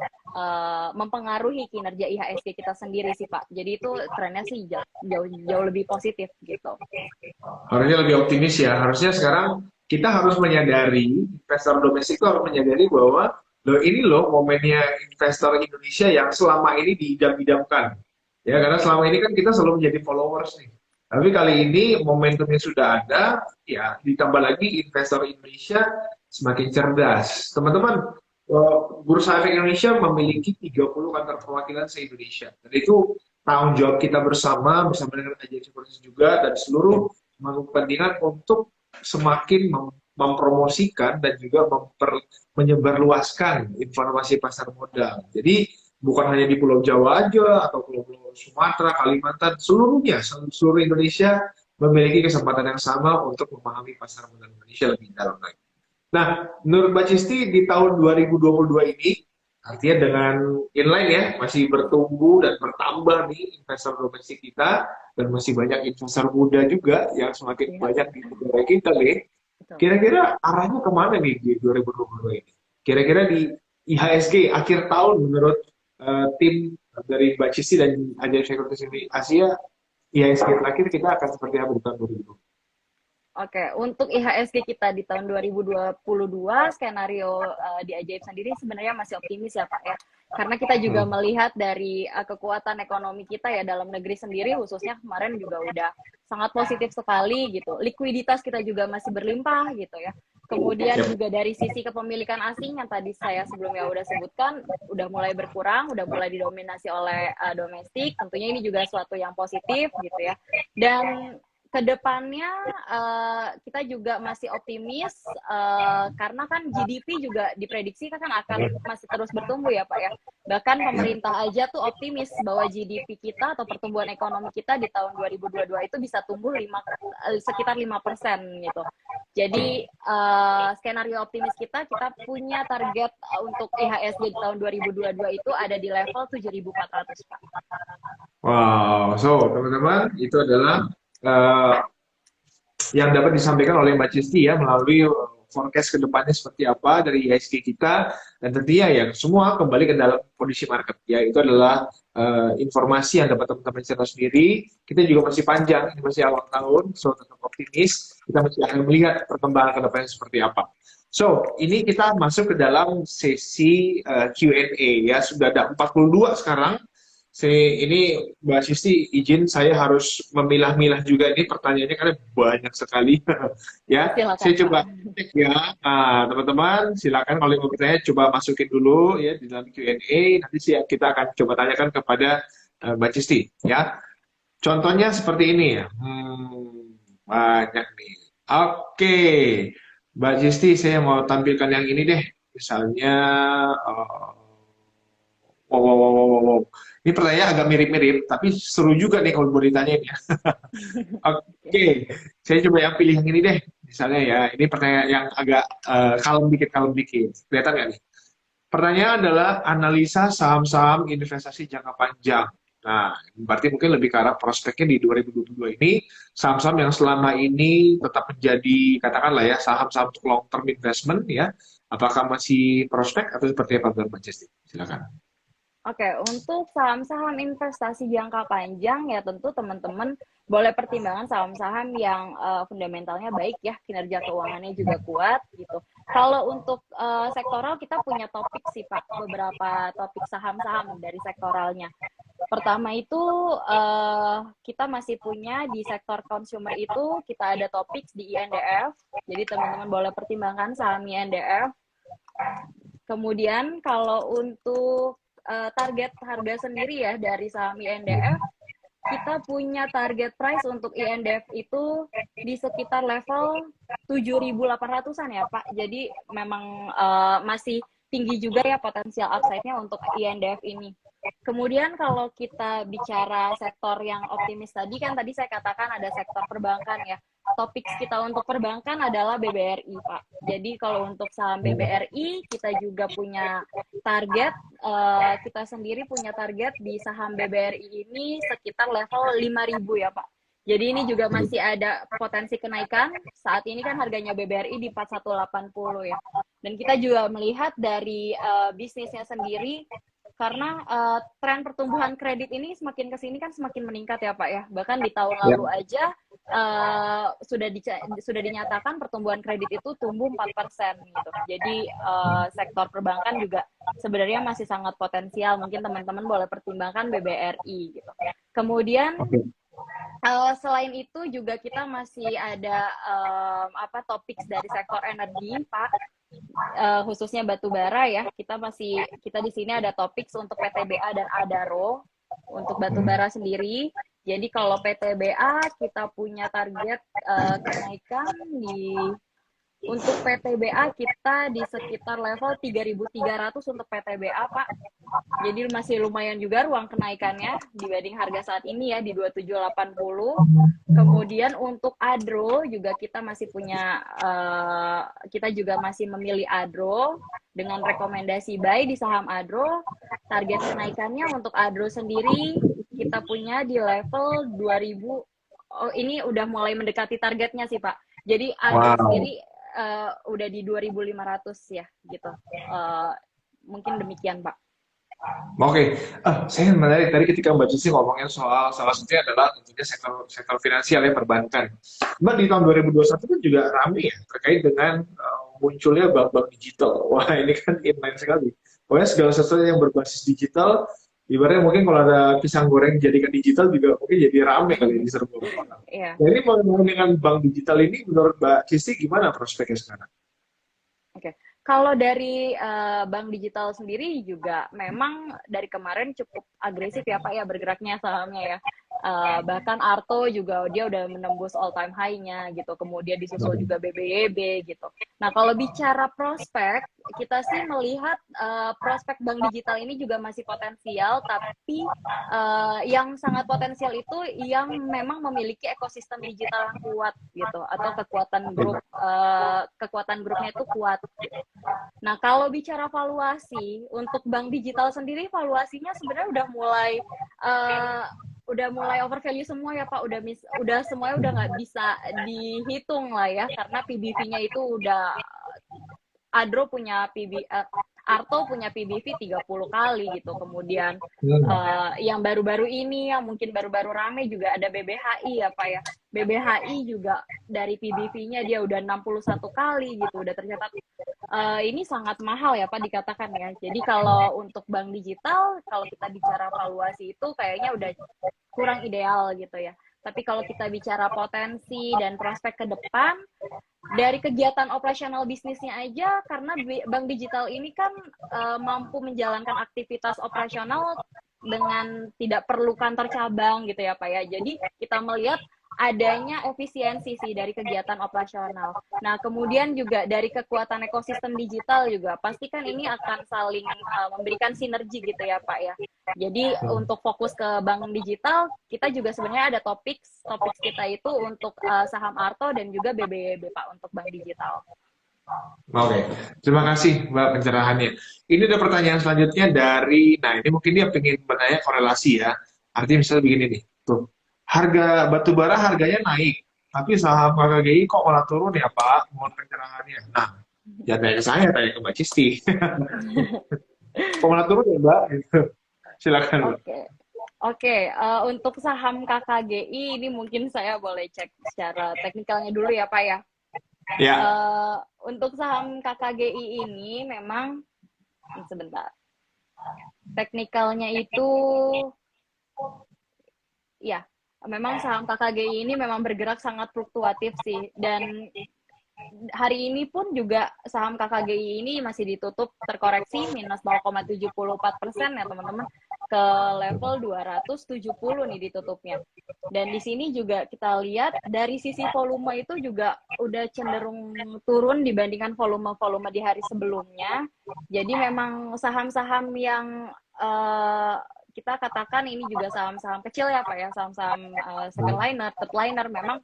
mempengaruhi kinerja IHSG kita sendiri sih Pak. Jadi itu trennya sih jauh lebih positif gitu. Harusnya lebih optimis ya. Harusnya sekarang kita harus menyadari, investor domestik itu harus menyadari bahwa ini loh momennya investor Indonesia yang selama ini diidam-idamkan. Ya, karena selama ini kan kita selalu menjadi followers nih. Tapi kali ini momentumnya sudah ada, ya ditambah lagi investor Indonesia semakin cerdas. Teman-teman, Bursa Efek Indonesia memiliki 30 kantor perwakilan se-Indonesia. Dan itu tanggung jawab kita bersama dengan Ajaib Securities juga dan seluruh pemangku kepentingan untuk semakin mempromosikan dan juga menyebarluaskan informasi pasar modal. Jadi bukan hanya di Pulau Jawa aja atau Pulau Sumatera, Kalimantan, seluruhnya, seluruh Indonesia memiliki kesempatan yang sama untuk memahami pasar modal Indonesia lebih dalam lagi. Nah, menurut Mbak Cisti di tahun 2022 ini, artinya dengan inline ya, masih bertumbuh dan bertambah nih investor domestik kita, dan masih banyak investor muda juga yang semakin banyak di negara kita nih. Kira-kira arahnya kemana nih di 2022 ini? Kira-kira di IHSG akhir tahun menurut tim dari Mbak Cisti dan Ajaib Securities Asia, IHSG terakhir kita akan seperti apa di tahun 2022? Oke, untuk IHSG kita di tahun 2022, skenario di Ajaib sendiri sebenarnya masih optimis ya Pak ya. Karena kita juga melihat dari kekuatan ekonomi kita ya dalam negeri sendiri, khususnya kemarin juga udah sangat positif sekali gitu. Likuiditas kita juga masih berlimpah gitu ya. Kemudian juga dari sisi kepemilikan asing yang tadi saya sebelumnya udah sebutkan, udah mulai berkurang, udah mulai didominasi oleh domestik. Tentunya ini juga suatu yang positif gitu ya. Dan kedepannya kita juga masih optimis karena kan GDP juga diprediksi kan akan masih terus bertumbuh ya Pak ya. Bahkan pemerintah aja tuh optimis bahwa GDP kita atau pertumbuhan ekonomi kita di tahun 2022 itu bisa tumbuh sekitar 5% gitu. Jadi skenario optimis kita punya target untuk IHSG di tahun 2022 itu ada di level 7.400 Pak. Wow, so teman-teman itu adalah yang dapat disampaikan oleh Mbak Cisti ya melalui forecast ke depannya seperti apa dari IHSG kita, dan tentunya ya semua kembali ke dalam kondisi market ya. Itu adalah informasi yang dapat teman-teman cerita sendiri. Kita juga masih panjang, ini masih awal tahun, so tetap optimis. Kita masih akan melihat perkembangan ke depannya seperti apa. So, ini kita masuk ke dalam sesi Q&A ya. Sudah ada 42 sekarang. Ini Mbak Sisti izin saya harus memilah-milah juga ini pertanyaannya karena banyak sekali ya. Silakan, Saya coba Pak. cek ya. Nah, teman-teman silakan kalau mau bertanya coba masukin dulu ya di dalam Q&A. Nanti kita akan coba tanyakan kepada Mbak Sisti ya. Contohnya seperti ini ya. Banyak nih. Oke. Mbak Sisti saya mau tampilkan yang ini deh. Misalnya wow. Ini pertanyaan agak mirip-mirip, tapi seru juga nih kalau mau ditanyain ya. Oke, saya coba yang pilih yang ini deh. Misalnya ya, ini pertanyaan yang agak kalem dikit. Kelihatan nggak nih? Pertanyaan adalah analisa saham-saham investasi jangka panjang. Nah, berarti mungkin lebih ke arah prospeknya di 2022 ini, saham-saham yang selama ini tetap menjadi, katakanlah ya, saham-saham untuk long term investment ya. Apakah masih prospek atau seperti apa menurut Mbak Cesti? Silakan. Oke, untuk saham-saham investasi jangka panjang ya tentu teman-teman boleh pertimbangkan saham-saham yang fundamentalnya baik ya, kinerja keuangannya juga kuat gitu. Kalau untuk sektoral kita punya topik sih Pak, beberapa topik saham-saham dari sektoralnya. Pertama itu kita masih punya di sektor consumer itu kita ada topik di INDF, jadi teman-teman boleh pertimbangkan saham INDF. Kemudian kalau untuk target harga sendiri ya dari saham INDF, kita punya target price untuk INDF itu di sekitar level 7.800-an ya Pak. Jadi memang masih tinggi juga ya potensial upside-nya untuk INDF ini. Kemudian kalau kita bicara sektor yang optimis tadi kan tadi saya katakan ada sektor perbankan ya. Topik kita untuk perbankan adalah BBRI, Pak. Jadi kalau untuk saham BBRI, kita juga punya target, kita sendiri punya target di saham BBRI ini sekitar level 5.000 ya, Pak. Jadi ini juga masih ada potensi kenaikan. Saat ini kan harganya BBRI di 4180 ya. Dan kita juga melihat dari bisnisnya sendiri, karena tren pertumbuhan kredit ini semakin kesini kan semakin meningkat ya Pak ya. Bahkan di tahun lalu aja sudah dinyatakan pertumbuhan kredit itu tumbuh 4% gitu. Jadi sektor perbankan juga sebenarnya masih sangat potensial. Mungkin teman-teman boleh pertimbangkan BBRI gitu. Kemudian selain itu juga kita masih ada topik dari sektor energi Pak. khususnya batu bara ya. Kita di sini ada topik untuk PTBA dan Adaro untuk batu bara sendiri. Jadi kalau PTBA kita punya target kenaikan untuk PTBA kita di sekitar level 3.300 untuk PTBA, Pak. Jadi masih lumayan juga ruang kenaikannya dibanding harga saat ini ya di 2780. Kemudian untuk Adro juga kita masih punya kita juga masih memilih Adro dengan rekomendasi buy di saham Adro. Target kenaikannya untuk Adro sendiri kita punya di level 2000. Oh, ini udah mulai mendekati targetnya sih, Pak. Jadi Adro sendiri udah di 2.500 ya gitu. Mungkin demikian, Pak. Oke, saya menarik tadi ketika Mbak Cici ngomongin soal salah satunya adalah tentunya sektor finansial ya, perbankan. Mbak di tahun 2021 kan juga ramai ya terkait dengan munculnya bank-bank digital. Wah ini kan inline sekali. Pokoknya segala sesuatu yang berbasis digital, ibaratnya mungkin kalau ada pisang goreng dijadikan digital juga mungkin jadi rame kali ini serba orang. Iya. Nah ini mau dengan bank digital ini menurut Mbak Cici gimana prospeknya sekarang? Oke. Kalau dari bank digital sendiri juga memang dari kemarin cukup agresif ya Pak ya bergeraknya sahamnya ya. Bahkan Arto juga dia udah menembus all time high-nya gitu. Kemudian disusul juga BBYB gitu. Nah, kalau bicara prospek, kita sih melihat prospek bank digital ini juga masih potensial, tapi yang sangat potensial itu yang memang memiliki ekosistem digital yang kuat gitu atau kekuatan grupnya itu kuat. Nah, kalau bicara valuasi untuk bank digital sendiri, valuasinya sebenarnya udah mulai overvalue semua ya Pak. Udah semuanya udah nggak bisa dihitung lah ya, karena PBV-nya itu udah Arto punya PBV 30 kali gitu. Kemudian yang baru-baru ini yang mungkin baru-baru rame juga ada BBHI ya Pak ya. BBHI juga dari PBV-nya dia udah 61 kali gitu, udah tercatat. Ini sangat mahal ya Pak dikatakan ya. Jadi kalau untuk bank digital, kalau kita bicara valuasi itu kayaknya udah kurang ideal gitu ya. Tapi kalau kita bicara potensi dan prospek ke depan, dari kegiatan operasional bisnisnya aja, karena bank digital ini kan mampu menjalankan aktivitas operasional dengan tidak perlu kantor cabang gitu ya Pak ya. Jadi kita melihat adanya efisiensi sih dari kegiatan operasional. Nah, kemudian juga dari kekuatan ekosistem digital juga, pastikan ini akan saling memberikan sinergi gitu ya Pak ya. Jadi untuk fokus ke bank digital, kita juga sebenarnya ada topik kita itu untuk saham Arto dan juga BBYB Pak untuk bank digital. Oke, terima kasih Mbak pencerahannya. Ini ada pertanyaan selanjutnya nah ini mungkin dia pengen bertanya korelasi ya. Artinya misalnya begini nih, tuh harga batu bara harganya naik, tapi saham KKGI kok malah turun ya Pak? Mohon pencerahannya. Nah, jangan tanya ke saya, tanya ke Mbak Cisti. Kok malah turun ya Mbak? Silakan Mbak. Oke. Untuk saham KKGI ini mungkin saya boleh cek secara teknikalnya dulu ya Pak ya. Ya. Untuk saham KKGI ini memang sebentar. Teknikalnya itu ya, memang saham KKGI ini memang bergerak sangat fluktuatif sih, dan hari ini pun juga saham KKGI ini masih ditutup terkoreksi minus 0,74% ya teman-teman, ke level 270 nih ditutupnya. Dan di sini juga kita lihat dari sisi volume itu juga udah cenderung turun dibandingkan volume-volume di hari sebelumnya. Jadi memang saham-saham yang kita katakan ini juga saham-saham kecil ya Pak ya, saham-saham second liner, third liner memang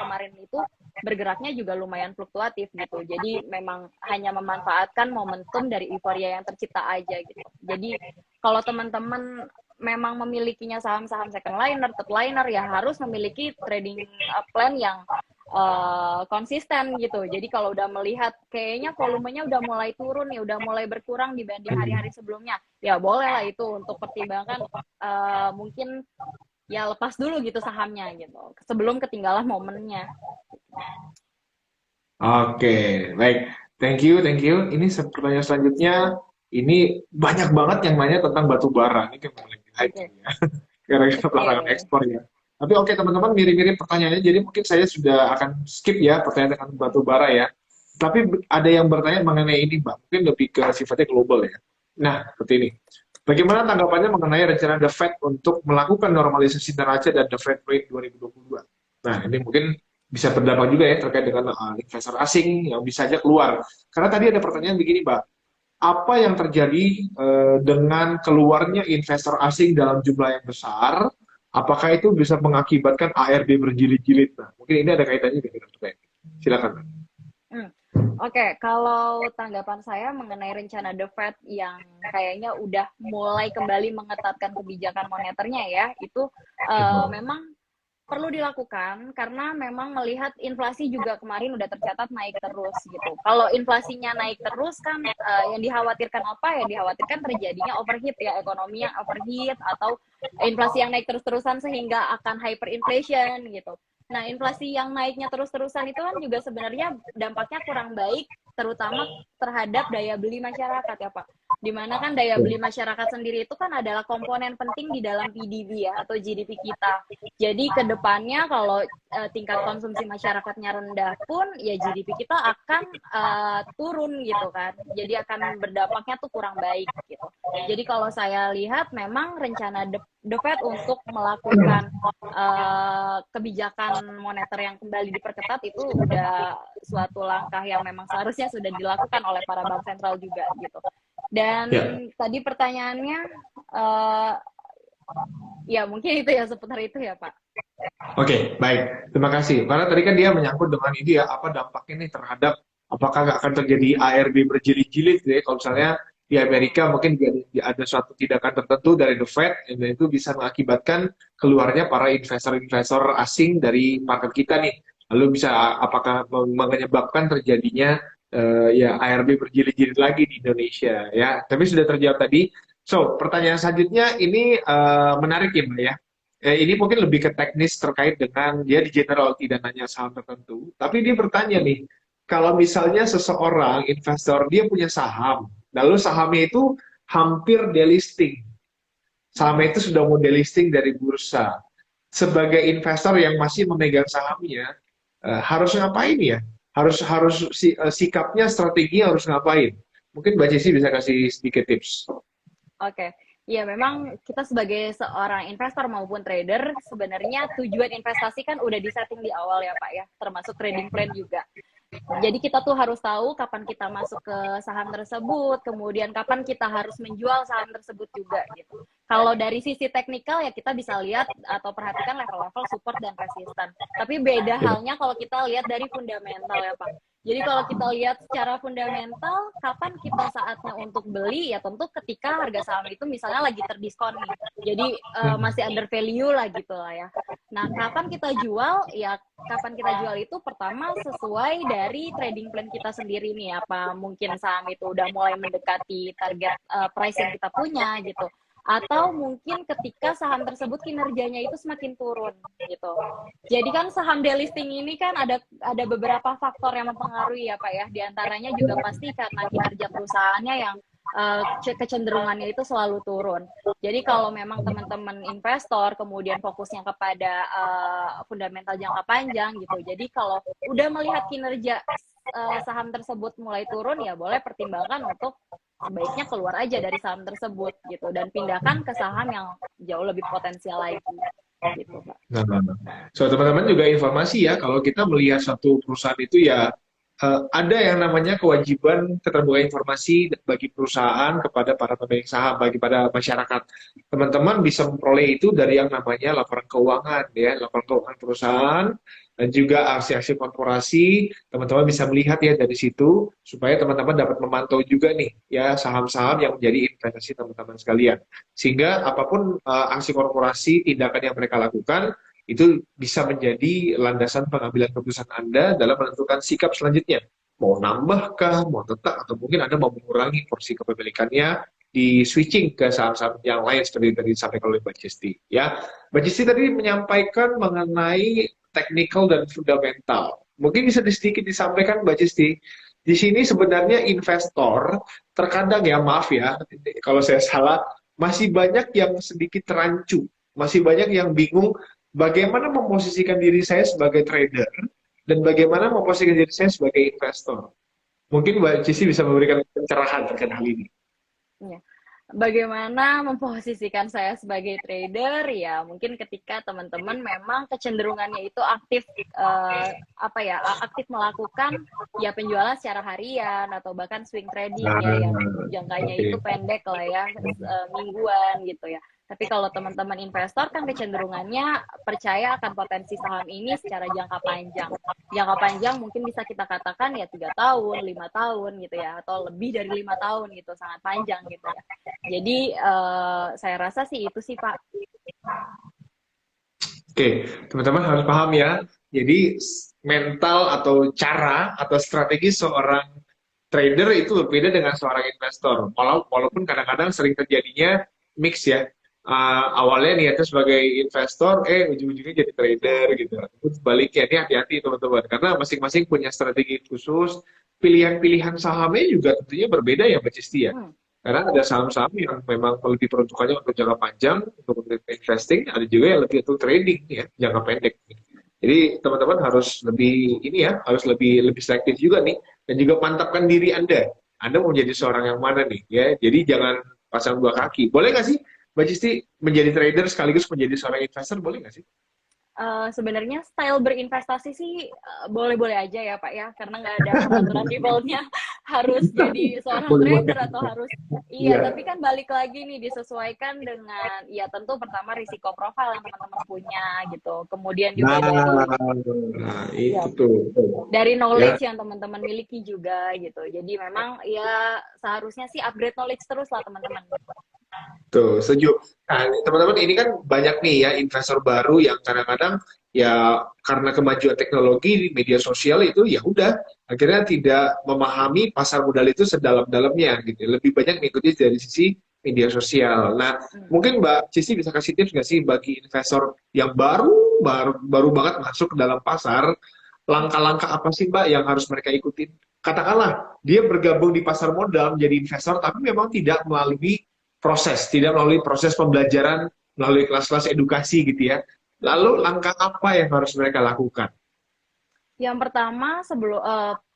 kemarin itu bergeraknya juga lumayan fluktuatif gitu. Jadi memang hanya memanfaatkan momentum dari euforia yang tercipta aja gitu. Jadi kalau teman-teman memang memilikinya saham-saham second liner, third liner ya harus memiliki trading plan yang konsisten gitu. Jadi kalau udah melihat kayaknya volumenya udah mulai turun nih, udah mulai berkurang dibanding hari-hari sebelumnya, ya boleh lah itu untuk pertimbangkan mungkin ya lepas dulu gitu sahamnya gitu sebelum ketinggalan momennya. Oke, baik. Thank you. Ini pertanyaan selanjutnya, ini banyak banget yang nanya tentang batu bara. Ini kan lagi hype ya. Gara-gara pelarangan ekspor ya. Tapi oke teman-teman, mirip-mirip pertanyaannya, jadi mungkin saya sudah akan skip ya pertanyaan tentang batu bara ya. Tapi ada yang bertanya mengenai ini, Mbak. Mungkin lebih ke sifatnya global ya. Nah, seperti ini. Bagaimana tanggapannya mengenai rencana The Fed untuk melakukan normalisasi neraca dan The Fed Rate 2022? Nah, ini mungkin bisa berdampak juga ya terkait dengan investor asing yang bisa aja keluar. Karena tadi ada pertanyaan begini, Mbak. Apa yang terjadi dengan keluarnya investor asing dalam jumlah yang besar? Apakah itu bisa mengakibatkan ARB berjilid-jilid? Nah, mungkin ini ada kaitannya dengan pertanyaan. Silakan. Hmm. Oke, kalau tanggapan saya mengenai rencana The Fed yang kayaknya udah mulai kembali mengetatkan kebijakan moneternya ya, itu memang perlu dilakukan karena memang melihat inflasi juga kemarin udah tercatat naik terus gitu. Kalau inflasinya naik terus kan yang dikhawatirkan apa? Yang dikhawatirkan terjadinya overheat ya, ekonomi yang overheat atau inflasi yang naik terus-terusan sehingga akan hyperinflation gitu. Nah, inflasi yang naiknya terus-terusan itu kan juga sebenarnya dampaknya kurang baik, terutama terhadap daya beli masyarakat ya Pak. Dimana kan daya beli masyarakat sendiri itu kan adalah komponen penting di dalam PDB ya, atau GDP kita. Jadi ke depannya kalau tingkat konsumsi masyarakatnya rendah pun, ya GDP kita akan turun gitu kan. Jadi akan berdampaknya tuh kurang baik gitu. Jadi kalau saya lihat memang rencana The Fed untuk melakukan kebijakan moneter yang kembali diperketat itu udah suatu langkah yang memang seharusnya sudah dilakukan oleh para bank sentral juga gitu. Dan tadi pertanyaannya, ya mungkin itu ya seputar itu ya Pak. Oke, baik. Terima kasih. Karena tadi kan dia menyangkut dengan ini ya, apa dampaknya nih terhadap apakah nggak akan terjadi ARB berjilid-jilid gitu ya. Kalau misalnya di Amerika mungkin ada suatu tindakan tertentu dari The Fed, dan itu bisa mengakibatkan keluarnya para investor-investor asing dari market kita nih. Lalu bisa apakah menyebabkan terjadinya ya ARB berjilid-jilid lagi di Indonesia ya. Tapi sudah terjawab tadi. So, pertanyaan selanjutnya ini menarik ya, Mbak ya. Ini mungkin lebih ke teknis terkait dengan dia di general tidak nanya saham tertentu, tapi dia bertanya nih, kalau misalnya seseorang investor dia punya saham, lalu sahamnya itu hampir delisting, sahamnya itu sudah mau delisting dari bursa, sebagai investor yang masih memegang sahamnya, harus ngapain ya? Sikapnya, strateginya harus ngapain? Mungkin Mbak Jessi bisa kasih sedikit tips. Oke. Ya, memang kita sebagai seorang investor maupun trader, sebenarnya tujuan investasi kan udah disetting di awal ya Pak ya, termasuk trading plan juga. Jadi kita tuh harus tahu kapan kita masuk ke saham tersebut, kemudian kapan kita harus menjual saham tersebut juga gitu. Kalau dari sisi teknikal ya kita bisa lihat atau perhatikan level-level support dan resisten. Tapi beda halnya kalau kita lihat dari fundamental ya Pak. Jadi kalau kita lihat secara fundamental, kapan kita saatnya untuk beli, ya tentu ketika harga saham itu misalnya lagi terdiskon nih. Jadi masih under value lah gitu lah ya. Nah, kapan kita jual? Ya kapan kita jual itu pertama sesuai dari trading plan kita sendiri nih. Apa mungkin saham itu udah mulai mendekati target price yang kita punya gitu. Atau mungkin ketika saham tersebut kinerjanya itu semakin turun gitu. Jadi kan saham delisting ini kan ada beberapa faktor yang mempengaruhi ya Pak ya. Di antaranya juga pasti karena kinerja perusahaannya yang kecenderungannya itu selalu turun. Jadi kalau memang teman-teman investor kemudian fokusnya kepada fundamental jangka panjang gitu. Jadi kalau udah melihat kinerja saham tersebut mulai turun, ya boleh pertimbangkan untuk sebaiknya keluar aja dari saham tersebut gitu dan pindahkan ke saham yang jauh lebih potensial lagi gitu Pak. So teman-teman juga informasi ya, kalau kita melihat satu perusahaan itu ya ada yang namanya kewajiban keterbukaan informasi bagi perusahaan kepada para pemilik saham, bagi pada masyarakat. Teman-teman bisa memperoleh itu dari yang namanya laporan keuangan ya, laporan keuangan perusahaan dan juga aksi-aksi korporasi. Teman-teman bisa melihat ya dari situ supaya teman-teman dapat memantau juga nih ya saham-saham yang menjadi investasi teman-teman sekalian. Sehingga apapun aksi korporasi, tindakan yang mereka lakukan itu bisa menjadi landasan pengambilan keputusan Anda dalam menentukan sikap selanjutnya. Mau nambahkah, mau tetap, atau mungkin Anda mau mengurangi porsi kepemilikannya, di switching ke saham-saham yang lain seperti tadi disampaikan oleh Mbak Cisti. Ya, Mbak Cisti tadi menyampaikan mengenai technical dan fundamental. Mungkin bisa sedikit disampaikan Mbak Cisti. Di sini sebenarnya investor terkadang ya, maaf ya, kalau saya salah, masih banyak yang sedikit rancu, masih banyak yang bingung bagaimana memposisikan diri saya sebagai trader dan bagaimana memposisikan diri saya sebagai investor. Mungkin Mbak Cici bisa memberikan pencerahan terkait hal ini. Ya. Bagaimana memposisikan saya sebagai trader ya mungkin ketika teman-teman memang kecenderungannya itu aktif aktif melakukan ya penjualan secara harian atau bahkan swing trading Nah, ya yang jangkanya oke. itu pendek lah ya mingguan gitu ya. Tapi kalau teman-teman investor kan kecenderungannya percaya akan potensi saham ini secara jangka panjang. Jangka panjang mungkin bisa kita katakan ya 3 tahun, 5 tahun gitu ya, atau lebih dari 5 tahun gitu, sangat panjang gitu ya. Jadi saya rasa sih itu sih Pak. Oke, teman-teman harus paham ya. Jadi mental atau cara atau strategi seorang trader itu berbeda dengan seorang investor. Walaupun kadang-kadang sering terjadinya mix ya. Awalnya niatnya sebagai investor, ujung-ujungnya jadi trader gitu. Itu sebaliknya, ini hati-hati teman-teman. Karena masing-masing punya strategi khusus, pilihan-pilihan sahamnya juga tentunya berbeda ya Mbak Cisti ya. Hmm. Karena ada saham-saham yang memang lebih peruntukannya untuk jangka panjang, untuk investing, ada juga yang lebih untuk trading ya, jangka pendek. Jadi teman-teman harus lebih ini ya, harus lebih selektif juga nih, dan juga mantapkan diri Anda. Anda mau jadi seorang yang mana nih ya? Jadi jangan pasang dua kaki. Boleh nggak sih Mbak Cisti menjadi trader sekaligus menjadi seorang investor? Boleh nggak sih? Sebenarnya style berinvestasi sih boleh-boleh aja ya Pak ya, karena nggak ada peraturan defaultnya harus jadi seorang Boleh-boleh. trader atau harus iya. Iya. Tapi kan balik lagi nih disesuaikan dengan ya tentu pertama risiko profil yang teman-teman punya gitu, kemudian juga Nah, dari nah ya itu tuh. dari Ya, knowledge yang teman-teman miliki juga gitu. Jadi memang ya seharusnya sih upgrade knowledge terus lah teman-teman. tuh, setuju. Nah, teman-teman ini kan banyak nih ya investor baru yang kadang-kadang ya karena kemajuan teknologi di media sosial itu ya udah akhirnya tidak memahami pasar modal itu sedalam-dalamnya gitu. Lebih banyak mengikuti dari sisi media sosial. Nah, Hmm. mungkin Mbak Cici bisa kasih tips nggak sih bagi investor yang baru banget masuk ke dalam pasar, langkah-langkah apa sih Mbak yang harus mereka ikutin? Katakanlah dia bergabung di pasar modal menjadi investor tapi memang tidak melalui proses pembelajaran, melalui kelas-kelas edukasi gitu ya. Hmm. Lalu langkah apa yang harus mereka lakukan? Yang pertama sebelum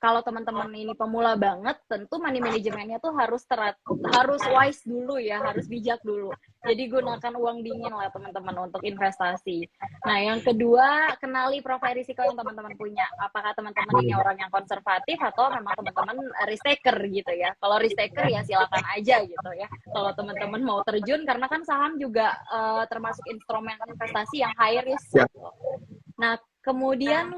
kalau teman-teman ini pemula banget, tentu money manajemennya tuh harus wise dulu ya, harus bijak dulu. Jadi gunakan uang dingin lah teman-teman untuk investasi. Nah, yang kedua, kenali profil risiko yang teman-teman punya. Apakah teman-teman ini orang yang konservatif atau memang teman-teman risk taker gitu ya. Kalau risk taker ya silakan aja gitu ya. Kalau teman-teman mau terjun karena kan saham juga termasuk instrumen investasi yang high risk Ya. gitu. Nah, kemudian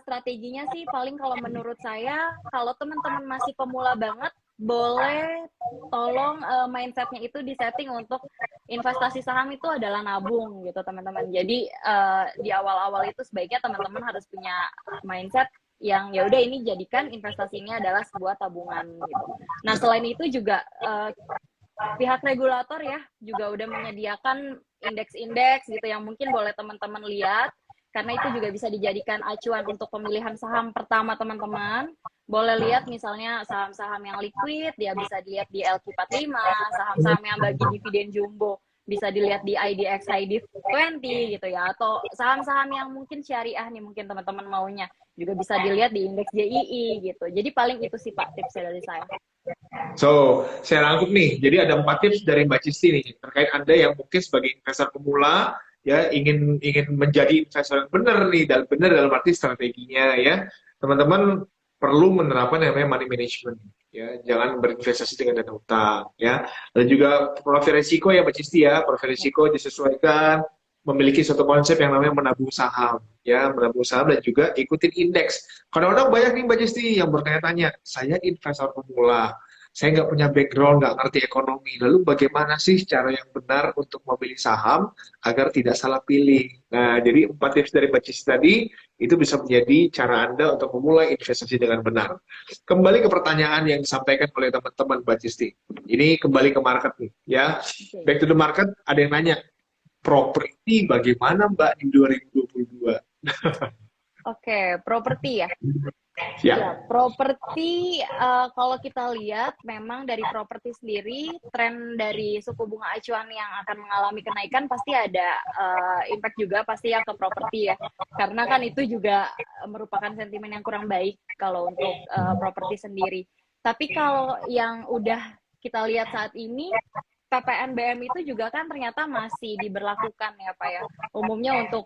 strateginya sih paling kalau menurut saya kalau teman-teman masih pemula banget boleh tolong mindsetnya itu disetting untuk investasi saham itu adalah nabung gitu teman-teman. Jadi di awal-awal itu sebaiknya teman-teman harus punya mindset yang ya udah ini jadikan investasi ini adalah sebuah tabungan gitu. Nah selain itu juga pihak regulator ya juga udah menyediakan indeks-indeks gitu yang mungkin boleh teman-teman lihat karena itu juga bisa dijadikan acuan untuk pemilihan saham pertama teman-teman. Boleh lihat misalnya saham-saham yang liquid, dia bisa dilihat di LQ45, saham-saham yang bagi dividen jumbo bisa dilihat di IDX ID20 gitu ya, atau saham-saham yang mungkin syariah nih mungkin teman-teman maunya juga bisa dilihat di indeks JII gitu. Jadi paling itu sih Pak tipsnya dari saya. So, saya rangkum nih. Jadi ada 4 tips dari Mbak Cisti nih terkait Anda yang mungkin sebagai investor pemula ya ingin menjadi investor yang benar nih, dan benar dalam arti strateginya ya. Teman-teman perlu menerapkan yang namanya money management ya. Jangan berinvestasi dengan dana utang ya. Dan juga profil risiko ya Mbak Cisti ya. Profil risiko disesuaikan, memiliki suatu konsep yang namanya menabung saham ya, menabung saham dan juga ikutin indeks. Kadang-kadang banyak nih Mbak Cisti yang bertanya-tanya, saya investor pemula, saya nggak punya background, nggak ngerti ekonomi. Lalu bagaimana sih cara yang benar untuk memilih saham agar tidak salah pilih? Nah, jadi 4 tips dari Mbak Cici tadi itu bisa menjadi cara Anda untuk memulai investasi dengan benar. Kembali ke pertanyaan yang disampaikan oleh teman-teman Mbak Cici. Ini kembali ke market nih, ya. Oke. Back to the market, ada yang nanya, properti bagaimana Mbak di 2022? Oke, properti ya. Ya. Ya, properti kalau kita lihat memang dari properti sendiri tren dari suku bunga acuan yang akan mengalami kenaikan pasti ada impact juga pasti ya ke properti ya. Karena kan itu juga merupakan sentimen yang kurang baik kalau untuk properti sendiri. Tapi kalau yang udah kita lihat saat ini PPNBM itu juga kan ternyata masih diberlakukan ya Pak ya. Umumnya untuk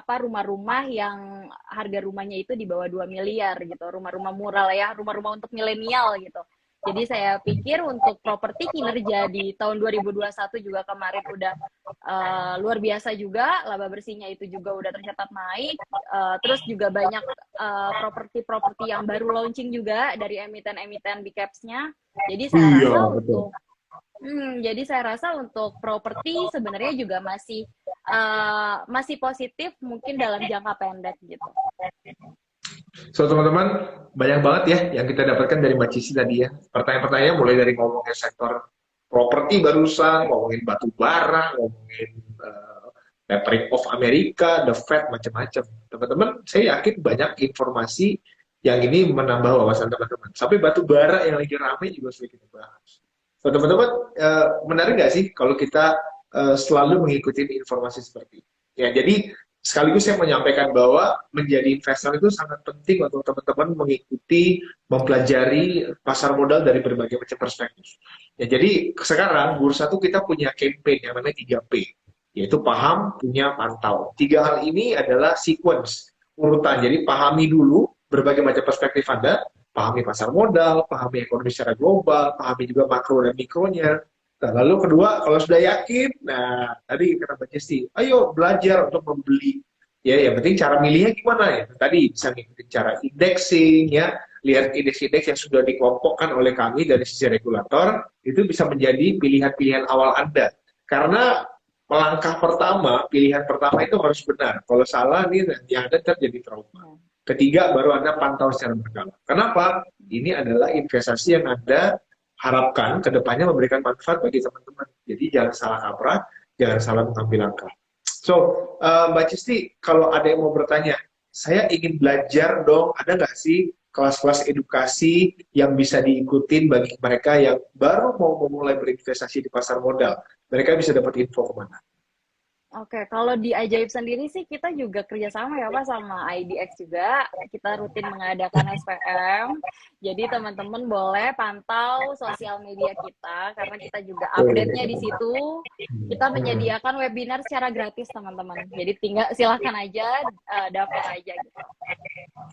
rumah-rumah yang harga rumahnya itu di bawah 2 miliar gitu. Rumah-rumah murah lah ya, rumah-rumah untuk milenial gitu. Jadi saya pikir untuk properti kinerja di tahun 2021 juga kemarin udah luar biasa juga, laba bersihnya itu juga udah tercatat naik. Terus juga banyak properti-properti yang baru launching juga dari emiten-emiten big caps-nya. Jadi saya Iya, rasa betul. jadi saya rasa untuk properti sebenarnya juga masih positif mungkin dalam jangka pendek gitu. So teman-teman, banyak banget ya yang kita dapatkan dari Mbak Cici tadi ya. Pertanyaan-pertanyaan mulai dari ngomongin sektor properti barusan, ngomongin batu bara, ngomongin tapering of Amerika, the Fed, macam-macam. Teman-teman, saya yakin banyak informasi yang ini menambah wawasan teman-teman. Sampai batu bara yang lagi ramai juga sudah kita bahas. So teman-teman, menarik nggak sih kalau kita selalu mengikuti informasi seperti ini? Ya, jadi sekaligus saya menyampaikan bahwa menjadi investor itu sangat penting untuk teman-teman mengikuti, mempelajari pasar modal dari berbagai macam perspektif. Ya, jadi sekarang bursa itu kita punya campaign yang namanya 3P, yaitu paham, punya, pantau. Tiga hal ini adalah sequence, urutan. Jadi pahami dulu berbagai macam perspektif Anda, pahami pasar modal, pahami ekonomi secara global, pahami juga makro dan mikronya. Nah, lalu kedua, kalau sudah yakin, nah tadi kata Mbak Jesti, ayo belajar untuk membeli. Ya, yang penting cara milihnya gimana ya? Tadi bisa ngikutin cara indexing, ya, lihat indeks-indeks yang sudah dikelompokkan oleh kami dari sisi regulator, itu bisa menjadi pilihan-pilihan awal Anda. Karena melangkah pertama, pilihan pertama itu harus benar. Kalau salah, nih yang ada terjadi trauma. Ketiga, baru Anda pantau secara berkala. Kenapa? Ini adalah investasi yang Anda harapkan kedepannya memberikan manfaat bagi teman-teman. Jadi jangan salah kaprah, jangan salah mengambil langkah. So, Mbak Cisti, kalau ada yang mau bertanya, saya ingin belajar dong, ada nggak sih kelas-kelas edukasi yang bisa diikutin bagi mereka yang baru mau memulai berinvestasi di pasar modal? Mereka bisa dapat info kemana? Oke, kalau di Ajaib sendiri sih kita juga kerjasama ya Pak sama IDX juga. Kita rutin mengadakan SPM. Jadi teman-teman boleh pantau sosial media kita karena kita juga update-nya di situ. Kita menyediakan webinar secara gratis teman-teman. Jadi tinggal silahkan aja daftar aja gitu.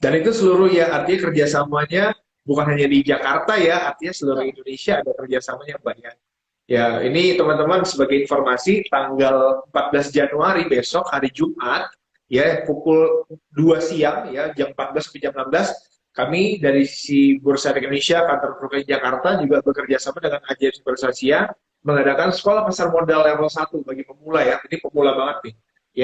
Dan itu seluruh ya, artinya kerjasamanya bukan hanya di Jakarta ya, artinya seluruh Indonesia ada kerjasamanya banyak. Ya, ini teman-teman sebagai informasi, tanggal 14 Januari besok, hari Jumat, ya, pukul 2 siang, ya, jam 14 sampai jam 16, kami dari sisi Bursa Efek Indonesia, kantor provinsi Jakarta, juga bekerja sama dengan Ajaib Supersasia, mengadakan sekolah pasar modal level 1 bagi pemula ya, ini pemula banget nih.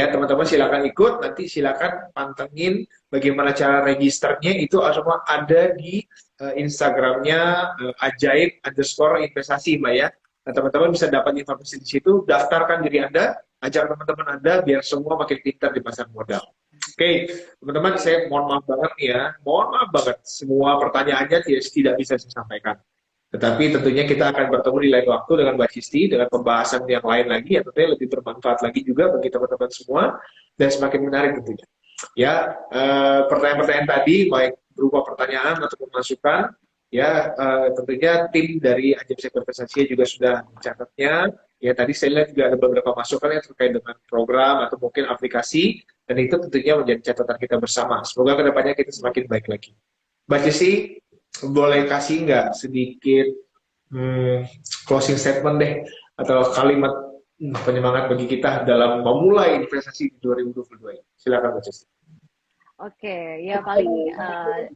Ya, teman-teman silakan ikut, nanti silakan pantengin bagaimana cara registernya, itu semua ada di Instagramnya ajaib_investasi, Mbak ya. Nah, teman-teman bisa dapat informasi di situ, daftarkan diri Anda, ajak teman-teman Anda biar semua makin pintar di pasar modal. Oke, teman-teman, saya mohon maaf banget nih ya, mohon maaf banget, semua pertanyaannya tidak bisa saya sampaikan. Tetapi tentunya kita akan bertemu di lain waktu dengan Mbak Cisti, dengan pembahasan yang lain lagi, yang tentunya lebih bermanfaat lagi juga bagi teman-teman semua, dan semakin menarik tentunya. Ya, pertanyaan-pertanyaan tadi, baik berupa pertanyaan ataupun masukan, ya tentunya tim dari Ajaib Investasi juga sudah mencatatnya. Ya tadi saya lihat juga ada beberapa masukan yang terkait dengan program atau mungkin aplikasi, dan itu tentunya menjadi catatan kita bersama. Semoga kedepannya kita semakin baik lagi. Mbak Cici, boleh kasih nggak sedikit closing statement deh, atau kalimat penyemangat bagi kita dalam memulai investasi di 2022 ini? Silakan Mbak Cici. Oke, ya paling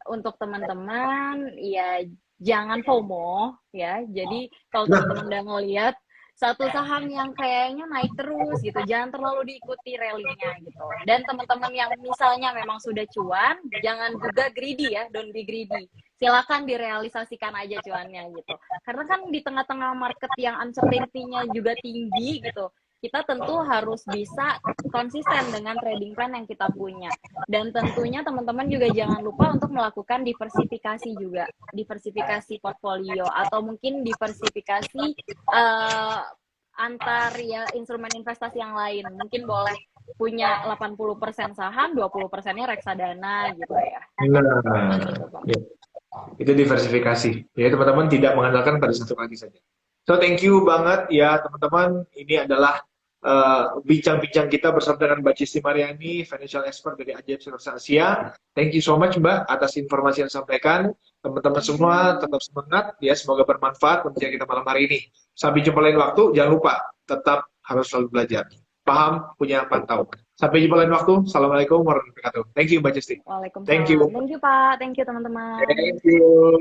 untuk teman-teman ya jangan FOMO ya. Jadi kalau teman-teman udah ngeliat satu saham yang kayaknya naik terus gitu, jangan terlalu diikuti rally-nya gitu. Dan teman-teman yang misalnya memang sudah cuan, jangan juga greedy ya, don't be greedy. Silakan direalisasikan aja cuannya gitu. Karena kan di tengah-tengah market yang uncertainty-nya juga tinggi gitu, kita tentu harus bisa konsisten dengan trading plan yang kita punya. Dan tentunya teman-teman juga jangan lupa untuk melakukan diversifikasi juga, diversifikasi portfolio atau mungkin diversifikasi antar ya instrumen investasi yang lain. Mungkin boleh punya 80% saham, 20%-nya reksadana gitu ya. Nah, Gitu, Pak. ya. Itu diversifikasi. Ya, teman-teman tidak mengandalkan pada satu kaki saja. So, thank you banget ya, teman-teman. Ini adalah bincang-bincang kita bersama dengan Mbak Cisti Mariani, financial expert dari Ajaib Sekuritas Asia. Thank you so much, Mbak, atas informasi yang disampaikan. Teman-teman semua tetap semangat, ya. Semoga bermanfaat untuk kita malam hari ini. Sampai jumpa lain waktu. Jangan lupa, tetap harus selalu belajar. Paham, punya pantau. Sampai jumpa lain waktu. Assalamualaikum warahmatullahi wabarakatuh. Thank you, Mbak Cisti. Waalaikumsalam. Thank you. Thank you, Pak. Thank you, teman-teman. Thank you.